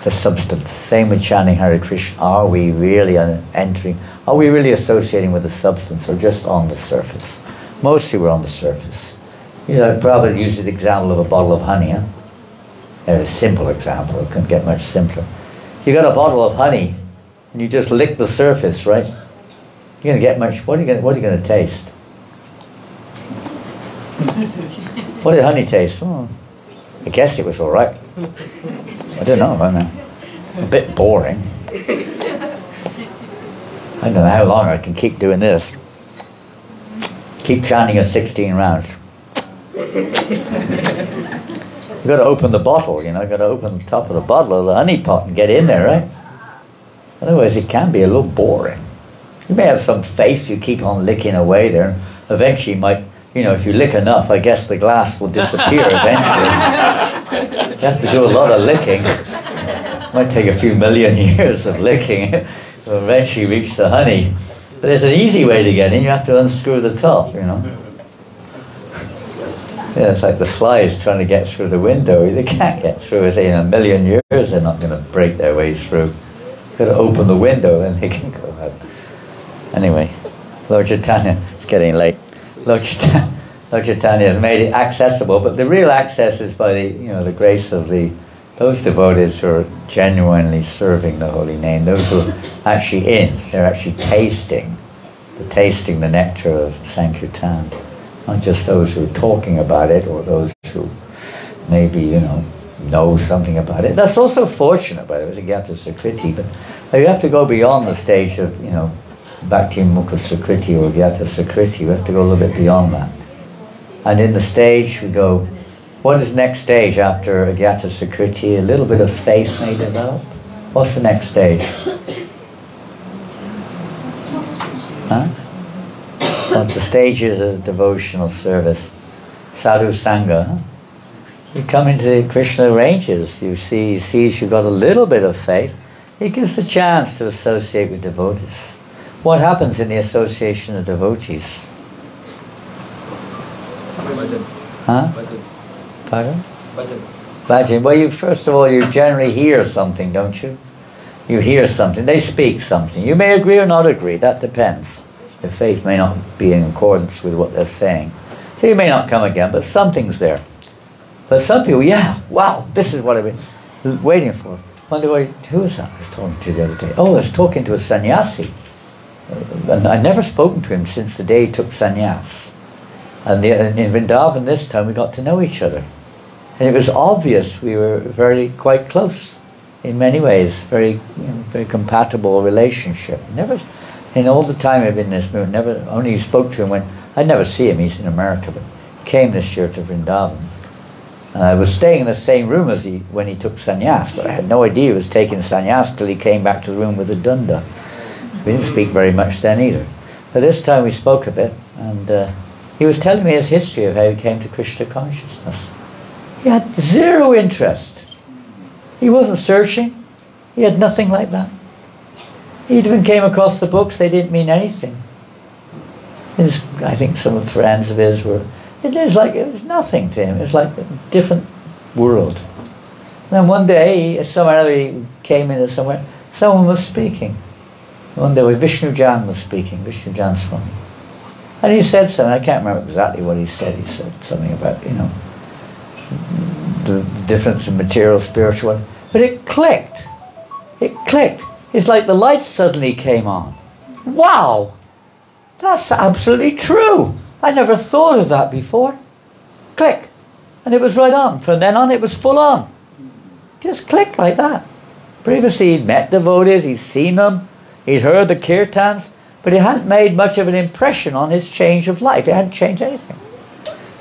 the substance. Same with chanting Hare Krishna. Are we really entering? Are we really associating with the substance, or just on the surface? Mostly we're on the surface. You know, I'd probably use the example of a bottle of honey. Huh? A simple example. It couldn't get much simpler. You got a bottle of honey, and you just lick the surface, right? You're going to get much. What are you going to taste? What did honey taste? Oh, I guess it was all right. I don't know. A bit boring. I don't know how long I can keep doing this. Keep chanting at 16 rounds. You've got to open the bottle, you know, you've got to open the top of the bottle of the honey pot and get in there, right? Otherwise it can be a little boring. You may have some faith, you keep on licking away there, and eventually you might, you know, if you lick enough, I guess the glass will disappear eventually. You have to do a lot of licking. It might take a few million years of licking to eventually reach the honey. But there's an easy way to get in, you have to unscrew the top, you know. Yeah, it's like the flies trying to get through the window. They can't get through it. In a million years they're not going to break their way through. You've got to open the window and they can go out. Anyway, Lord Chaitanya, it's getting late. Lord Chaitanya has made it accessible, but the real access is by the, you know, the grace of those devotees who are genuinely serving the holy name. Those who are actually they're actually tasting the nectar of Sankirtan. Not just those who are talking about it, or those who maybe, you know something about it. That's also fortunate, by the way, to get to Sukriti, but you have to go beyond the stage of, you know, Bhakti Mukha Sukriti or Gyata Sukriti. We have to go a little bit beyond that. And in the stage we go, what is next stage after Gyata Sukriti? A little bit of faith may develop. What's the next stage? One of the stages of devotional service, sadhu sangha. Huh? You come into Krishna ranges, you see, he sees you've got a little bit of faith, he gives the chance to associate with devotees. What happens in the association of devotees? Huh? Pardon? Bhajan. Well, first of all, you generally hear something, don't you? You hear something, they speak something. You may agree or not agree, that depends. Your faith may not be in accordance with what they're saying. So you may not come again, but something's there. But some people, yeah, wow, this is what I've been waiting for. Wonder who was that I was talking to the other day? Oh, I was talking to a sannyasi. And I'd never spoken to him since the day he took sannyas. And in Vrindavan this time we got to know each other. And it was obvious we were quite close in many ways, very compatible relationship. Never, in all the time I've been in this movement, only spoke to him when, I'd never see him, he's in America, but he came this year to Vrindavan. I was staying in the same room as when he took sannyas, but I had no idea he was taking sannyas till he came back to the room with the dunda. We didn't speak very much then either. But this time we spoke a bit, and he was telling me his history of how he came to Krishna consciousness. He had zero interest. He wasn't searching. He had nothing like that. He even came across the books, they didn't mean anything. I think some of the friends of his were... It was nothing to him. It was like a different world. And then one day, he came into somewhere, someone was speaking. One day, Vishnu Jan was speaking, Vishnu Jan Swami. And he said something, I can't remember exactly what he said. He said something about, the difference in material, spiritual. But it clicked. It clicked. It's like the lights suddenly came on. Wow! That's absolutely true. I never thought of that before. Click. And it was right on. From then on, it was full on. Just clicked like that. Previously, he'd met devotees, he'd seen them, he'd heard the kirtans, but it hadn't made much of an impression on his change of life. It hadn't changed anything.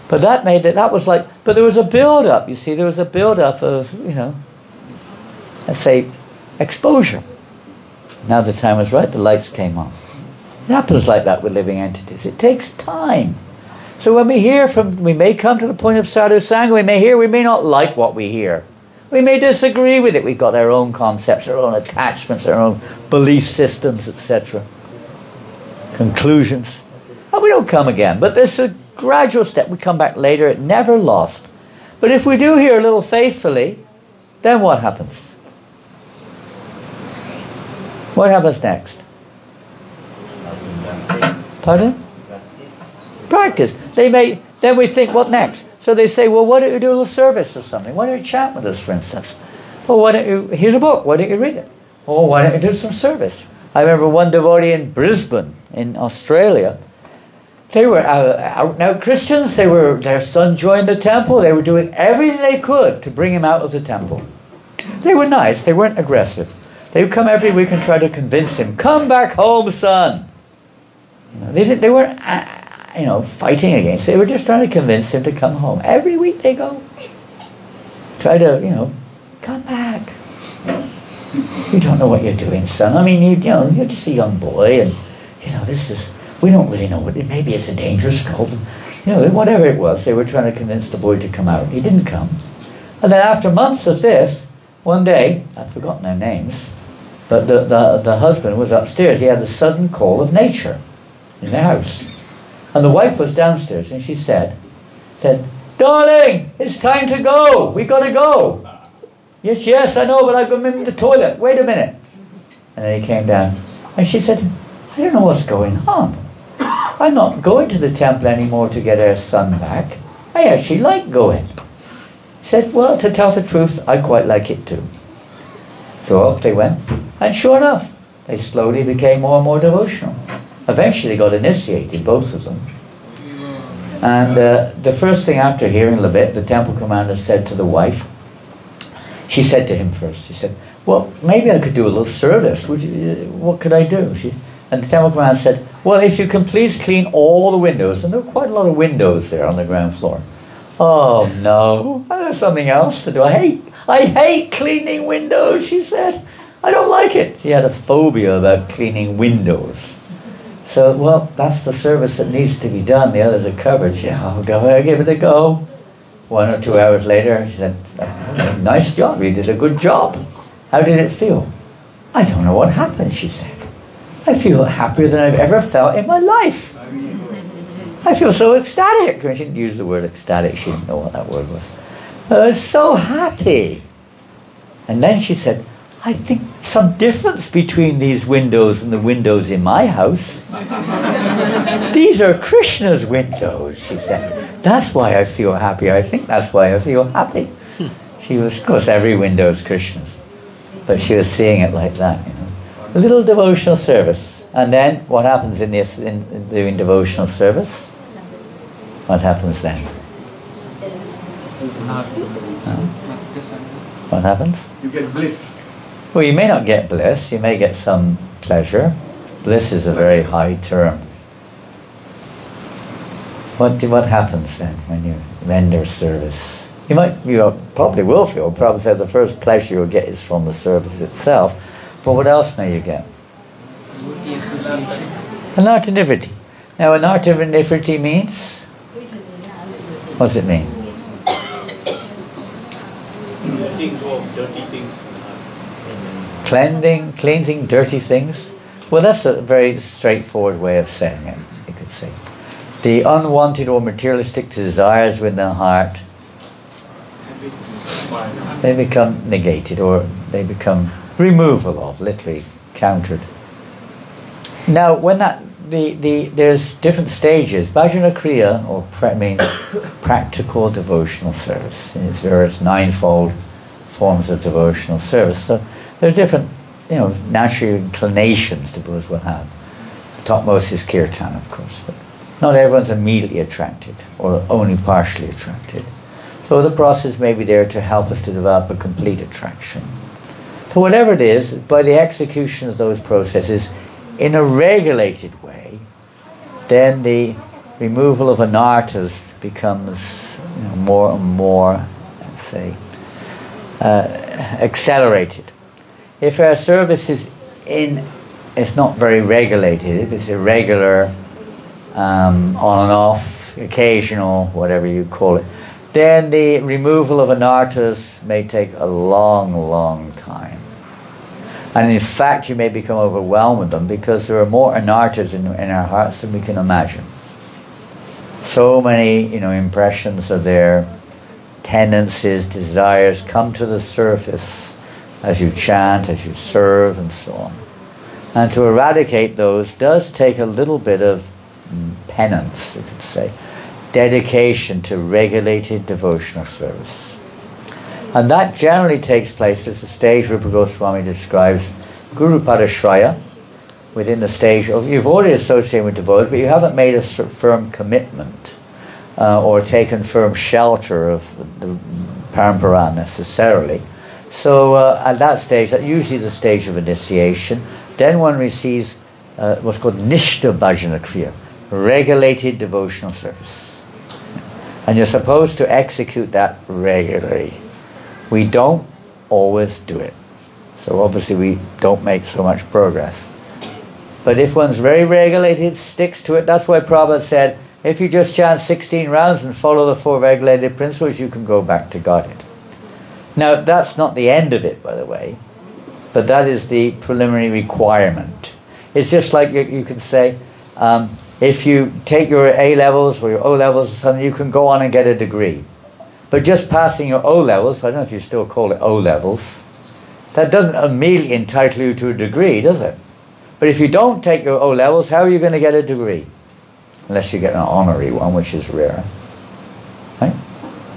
But that was like, but there was a build-up, you see, there was a build-up of, let's say, exposure. Now the time was right, the lights came on. It happens like that with living entities. It takes time. So when we may come to the point of sadhu sangha, we may not like what we hear. We may disagree with it. We've got our own concepts, our own attachments, our own belief systems, etc. Conclusions. And we don't come again. But this is a gradual step. We come back later. It never lost. But if we do hear a little faithfully, then what happens? What happens next? Pardon? Practice. Then we think, what next? So they say, well, why don't you do a little service or something? Why don't you chant with us, for instance? Well, here's a book, why don't you read it? Oh, why don't you do some service? I remember one devotee in Brisbane, in Australia. They were out and out Christians. Their son joined the temple. They were doing everything they could to bring him out of the temple. They were nice. They weren't aggressive. They would come every week and try to convince him, come back home, son. They weren't, fighting against it. They were just trying to convince him to come home. Every week they go. Try to, come back. You don't know what you're doing, son. I mean, you're just a young boy, and, we don't really know what, maybe it's a dangerous cult. Whatever it was, they were trying to convince the boy to come out. He didn't come. And then after months of this, one day, I've forgotten their names, but the husband was upstairs. He had a sudden call of nature in the house. And the wife was downstairs, and she said, darling, it's time to go. We got to go. Yes, I know, but I've got to in the toilet. Wait a minute. And then he came down. And she said, I don't know what's going on. I'm not going to the temple anymore to get our son back. I actually like going. He said, well, to tell the truth, I quite like it too. So off they went. And sure enough, they slowly became more and more devotional. Eventually they got initiated, both of them. And the first thing after hearing a bit, the temple commander said to the wife, she said to him first, she said, well, maybe I could do a little service. What could I do? And the temple commander said, well, if you can please clean all the windows. And there were quite a lot of windows there on the ground floor. Oh, no, there's something else to do. I hate cleaning windows, she said. I don't like it. He had a phobia about cleaning windows. So, well, that's the service that needs to be done. The others are covered. She said, oh, go ahead, give it a go. 1 or 2 hours later, she said, oh, nice job, you did a good job. How did it feel? I don't know what happened, she said. I feel happier than I've ever felt in my life. I feel so ecstatic. She didn't use the word ecstatic, she didn't know what that word was. I was so happy. And then she said, I think some difference between these windows and the windows in my house. These are Krishna's windows, she said. That's why I feel happy. I think that's why I feel happy. She was, of course, every window is Krishna's. But she was seeing it like that, you know. A little devotional service. And then what happens in doing devotional service? What happens then? What happens? You get bliss. Well, you may not get bliss, you may get some pleasure. Bliss is a very high term. What happens then when you render service? You probably will feel, probably say the first pleasure you'll get is from the service itself, but what else may you get? Anartanivritti. Now, anartanivritti means? What does it mean? Letting go of dirty things. Cleansing dirty things? Well, that's a very straightforward way of saying it, you could say. The unwanted or materialistic desires within the heart, they become negated, or they become removal of, literally countered. Now, when there's different stages. Bhajana Kriya, means practical devotional service. There's various ninefold forms of devotional service. So there's different, natural inclinations the Buddhas will have. The topmost is kirtan, of course, but not everyone's immediately attracted, or only partially attracted. So the process may be there to help us to develop a complete attraction. So whatever it is, by the execution of those processes in a regulated way, then the removal of anarthas becomes more and more, let's say, accelerated. If our service it's not very regulated, if it's irregular, on and off, occasional, whatever you call it, then the removal of anarthas may take a long, long time. And in fact, you may become overwhelmed with them because there are more anarthas in our hearts than we can imagine. So many, impressions of their tendencies, desires come to the surface as you chant, as you serve, and so on. And to eradicate those does take a little bit of penance, you could say, dedication to regulated devotional service. And that generally takes place as the stage Rupa Goswami describes Guru Padashraya, within the stage of, you've already associated with devotees, but you haven't made a firm commitment or taken firm shelter of the parampara necessarily. So at that stage, that's usually the stage of initiation, then one receives what's called Nishta Bhajana Kriya, regulated devotional service. And you're supposed to execute that regularly. We don't always do it. So obviously we don't make so much progress. But if one's very regulated, sticks to it, that's why Prabhupada said, if you just chant 16 rounds and follow the 4 regulated principles, you can go back to Godhead. Now, that's not the end of it, by the way, but that is the preliminary requirement. It's just like you could say, if you take your A levels or your O levels or something, you can go on and get a degree. But just passing your O levels, I don't know if you still call it O levels, that doesn't immediately entitle you to a degree, does it? But if you don't take your O levels, how are you going to get a degree? Unless you get an honorary one, which is rare. Right?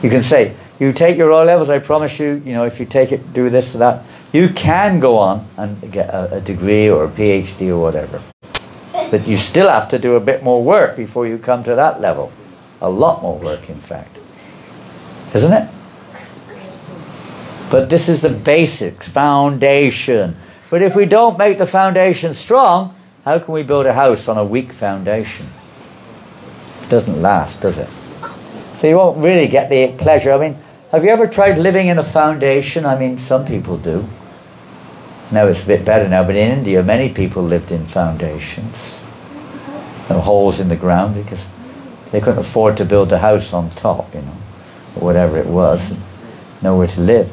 You can say, you take your O levels, I promise you, if you take it, do this or that, you can go on and get a degree or a PhD or whatever. But you still have to do a bit more work before you come to that level. A lot more work, in fact. Isn't it? But this is the basics, foundation. But if we don't make the foundation strong, how can we build a house on a weak foundation? It doesn't last, does it? So you won't really get the pleasure. I mean, have you ever tried living in a foundation? I mean, some people do. Now it's a bit better now, but in India, many people lived in foundations. No holes in the ground, because they couldn't afford to build a house on top, or whatever it was, nowhere to live.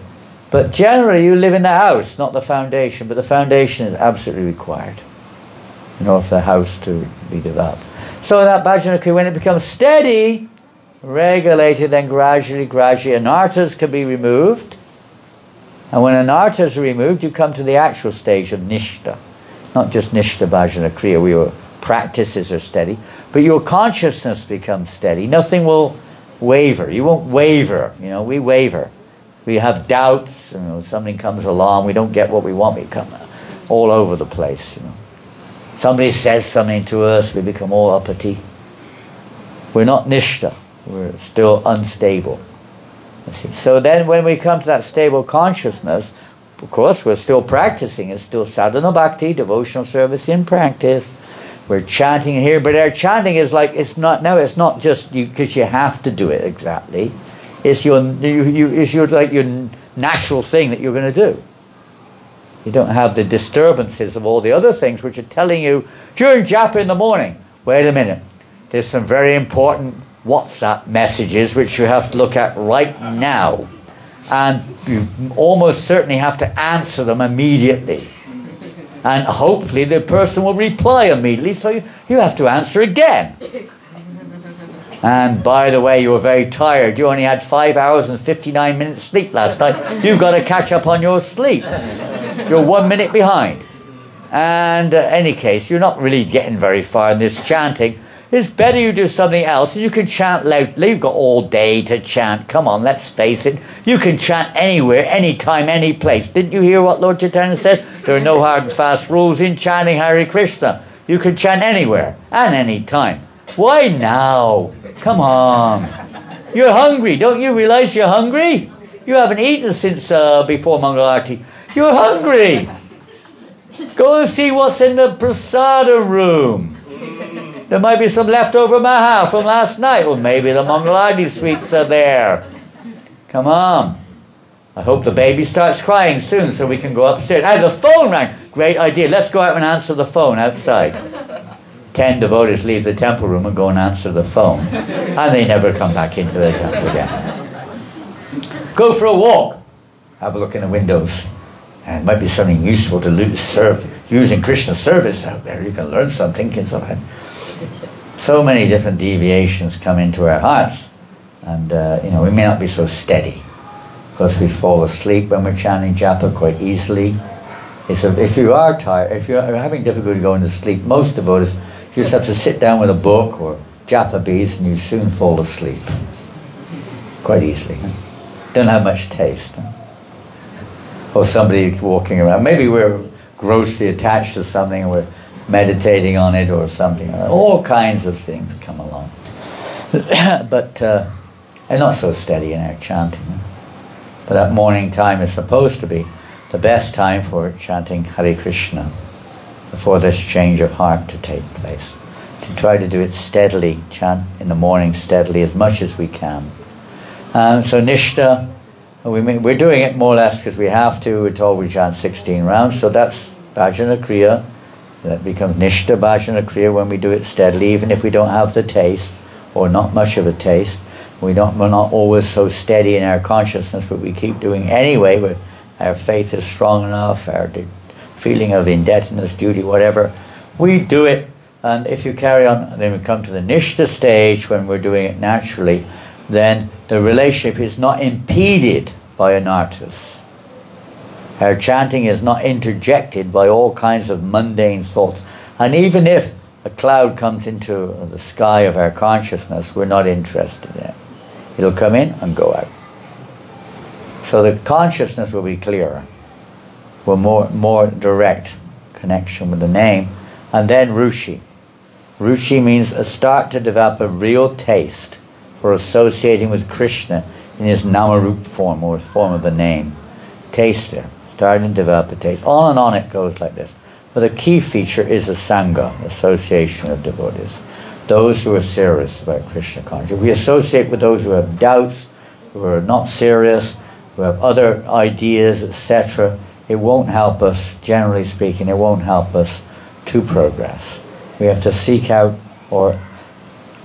But generally you live in the house, not the foundation, but the foundation is absolutely required in order for the house to be developed. So that bhajana kriya, when it becomes steady, regulated, then gradually anarthas can be removed. And when anarthas are removed, you come to the actual stage of nishta. Not just nishta bhajana kriya, where your practices are steady, but your consciousness becomes steady. Nothing will waver. You won't waver. We waver. We have doubts. Something comes along, we don't get what we want, we come all over the place. Somebody says something to us, we become all uppity. We're not nishta. We're still unstable. So then when we come to that stable consciousness, of course we're still practicing. It's still sadhana bhakti, devotional service in practice. We're chanting here, but our chanting is like, it's not just because you have to do it exactly. It's your natural thing that you're going to do. You don't have the disturbances of all the other things which are telling you during japa in the morning, wait a minute, there's some very important WhatsApp messages which you have to look at right now, and you almost certainly have to answer them immediately, and hopefully the person will reply immediately, so you have to answer again. And by the way, you were very tired. You only had 5 hours and 59 minutes sleep last night. You've got to catch up on your sleep. You're 1 minute behind. And in any case, you're not really getting very far in this chanting. It's better you do something else, and you can chant loudly. You've got all day to chant. Come on, let's face it. You can chant anywhere, anytime, any place. Didn't you hear what Lord Chaitanya said? There are no hard and fast rules in chanting Hare Krishna. You can chant anywhere and any time. Why now? Come on. You're hungry. Don't you realize you're hungry? You haven't eaten since before Mangalarti. You're hungry. Go and see what's in the prasada room. There might be some leftover maha from last night. Well, maybe the Mangalarti sweets are there. Come on. I hope the baby starts crying soon so we can go upstairs. The phone rang. Great idea. Let's go out and answer the phone outside. 10 devotees leave the temple room and go and answer the phone. And they never come back into the temple again. Go for a walk. Have a look in the windows. And it might be something useful to serve. Using Krishna's service out there. You can learn something. So many different deviations come into our hearts. And, we may not be so steady. Because we fall asleep when we're chanting japa quite easily. If you are tired, if you're having difficulty going to sleep, most devotees, you just have to sit down with a book or japa beads and you soon fall asleep. Quite easily. Don't have much taste. Or somebody walking around. Maybe we're grossly attached to something and we're meditating on it or something. All kinds of things come along. But and not so steady in our chanting. But that morning time is supposed to be the best time for chanting Hare Krishna before this change of heart to take place. To try to do it steadily, chant in the morning steadily as much as we can. So Nishta, we're doing it more or less because we have to. We're told we chant 16 rounds, so that's Bhajana Kriya. That becomes Nishta Bhajana Kriya when we do it steadily, even if we don't have the taste, or not much of a taste. We're not always so steady in our consciousness, but we keep doing anyway. Our faith is strong enough, our feeling of indebtedness, duty, whatever. We do it, and if you carry on, then we come to the Nishta stage when we're doing it naturally, then the relationship is not impeded by anarthas. Our chanting is not interjected by all kinds of mundane thoughts. And even if a cloud comes into the sky of our consciousness, we're not interested in it. It'll come in and go out. So the consciousness will be clearer, with more direct connection with the name. And then Ruchi. Ruchi means start to develop a real taste for associating with Krishna in his Namarup form, or form of the name. Taste there. Starting to develop the taste. On and on it goes like this. But the key feature is the Sangha, association of devotees. Those who are serious about Krishna consciousness. We associate with those who have doubts, who are not serious, who have other ideas, etc. It won't help us, generally speaking, it won't help us to progress. We have to seek out or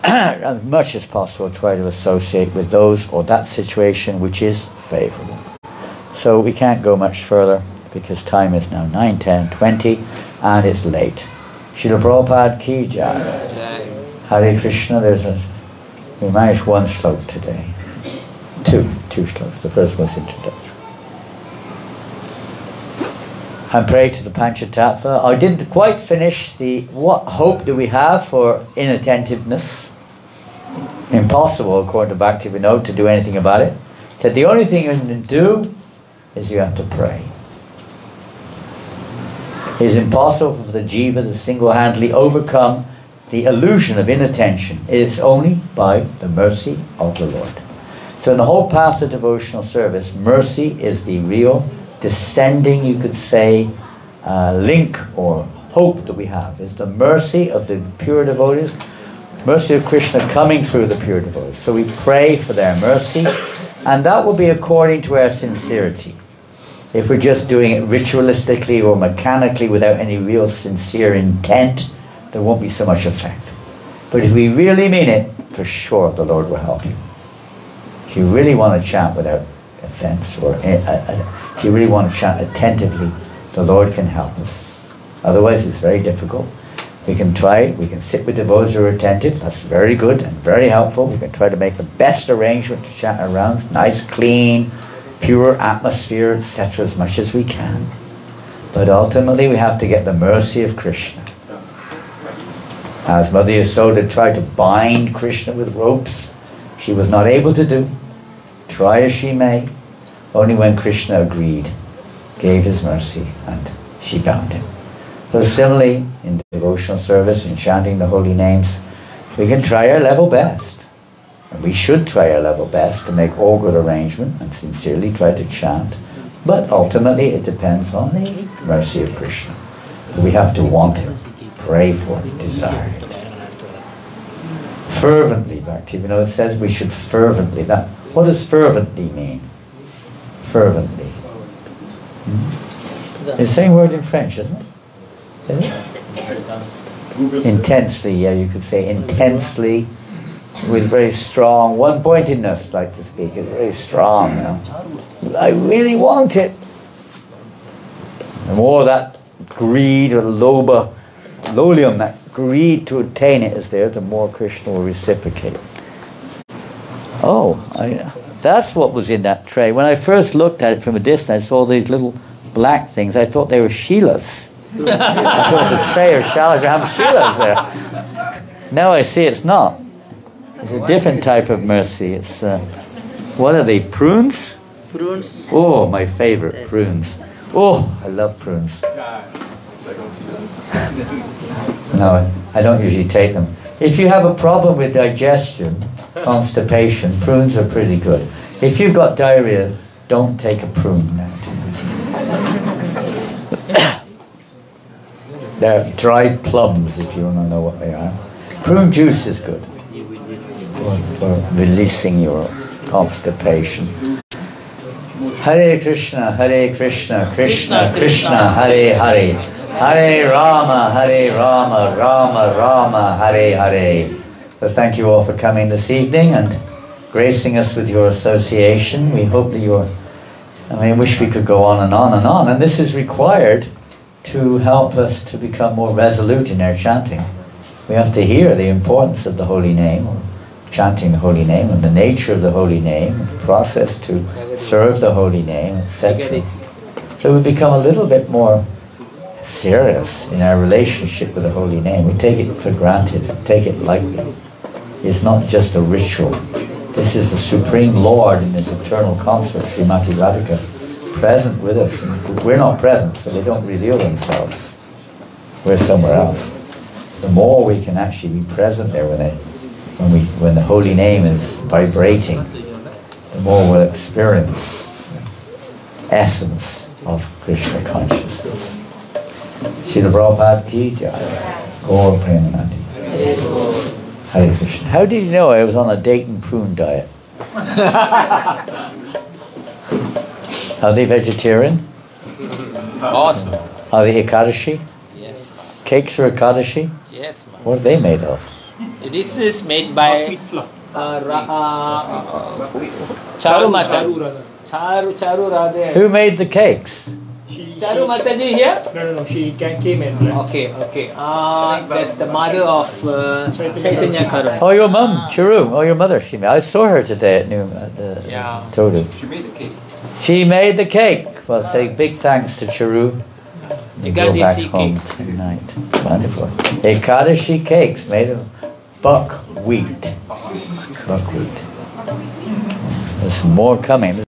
as much as possible try to associate with those or that situation which is favorable. So we can't go much further because time is now 9, 10, 20 and it's late. Srila Prabhupada ki jai. Hare Krishna. We managed one slok today. Two slokas. The first one's introductory. And pray to the Panchatattva. I didn't quite finish what hope do we have for inattentiveness? Impossible, according to Bhaktivinoda, to do anything about it. Said the only thing you can do is you have to pray. It is impossible for the jiva to single-handedly overcome the illusion of inattention. It is only by the mercy of the Lord. So in the whole path of devotional service, mercy is the real descending, you could say, link or hope that we have. Is the mercy of the pure devotees, mercy of Krishna coming through the pure devotees. So we pray for their mercy, and that will be according to our sincerity. If we're just doing it ritualistically or mechanically without any real sincere intent, there won't be so much effect. But if we really mean it, for sure the Lord will help you. If you really want to chant without offense, or if you really want to chant attentively, the Lord can help us. Otherwise it's very difficult. We can try, we can sit with devotees who are attentive, that's very good and very helpful. We can try to make the best arrangement to chant around, nice, clean, pure atmosphere, etc., as much as we can. But ultimately we have to get the mercy of Krishna. As Mother Yasoda tried to bind Krishna with ropes, she was not able to do. Try as she may, only when Krishna agreed, gave his mercy, and she bound him. So similarly, in devotional service, in chanting the holy names, we can try our level best. And we should try our level best to make all good arrangement and sincerely try to chant. But ultimately it depends on the mercy of Krishna. We have to want it, pray for it, desire it. Fervently, Bhaktivinoda says we should fervently. What does fervently mean? Fervently. It's the same word in French, isn't it? Is it? Intensely, yeah, you could say intensely, with very strong one-pointedness, like to speak. It's very strong, you know. I really want it. The more that greed or lolium, that greed to attain it is there, the more Krishna will reciprocate. Oh, that's what was in that tray. When I first looked at it from a distance, I saw these little black things. I thought they were Sheilas. I thought it was a tray of Shalagram Sheilas there. Now I see it's not. It's a different type of mercy. It's, what are they, prunes? Prunes. Oh, my favorite, prunes. Oh, I love prunes. No, I don't usually take them. If you have a problem with digestion, constipation, prunes are pretty good. If you've got diarrhea, don't take a prune. They're dried plums, if you want to know what they are. Prune juice is good for releasing your constipation. Hare Krishna, Krishna Krishna, Hare Hare, Hare Rama, Rama Rama, Hare Hare. So thank you all for coming this evening and gracing us with your association. We hope that I wish we could go on and on and on. And this is required to help us to become more resolute in our chanting. We have to hear the importance of the holy name, or chanting the holy name, and the nature of the holy name, and the process to serve the holy name, etc. So we become a little bit more serious in our relationship with the holy name. We take it for granted, take it lightly. It's not just a ritual. This is the Supreme Lord in His eternal consort, Srimati Radhika, present with us. And we're not present, so they don't reveal themselves. We're somewhere else. The more we can actually be present there when the holy name is vibrating, the more we'll experience the essence of Krishna consciousness. Srila Prabhupada ki jai. Gaur Premanandi. Hare Krishna. How did you know I was on a date and prune diet? Are they vegetarian? Awesome. Are they Ekadashi? Yes. Cakes are Ekadashi? Yes. What are they made of? This is made by Wheat flour. Charu Mata. Charu Radhe. Who made the cakes? Charu Mataji here? No. She came and Okay. That's the mother of Chaitanya Karan. Oh, your mum, Chiru. Oh, your mother. She made. I saw her today at Yeah. Todu. She made the cake. She made the cake. Well, say big thanks to Chiru. You go back Ekadashi home cake. tonight. Wonderful. Ekadashi cakes made of buckwheat. Buckwheat. There's more coming.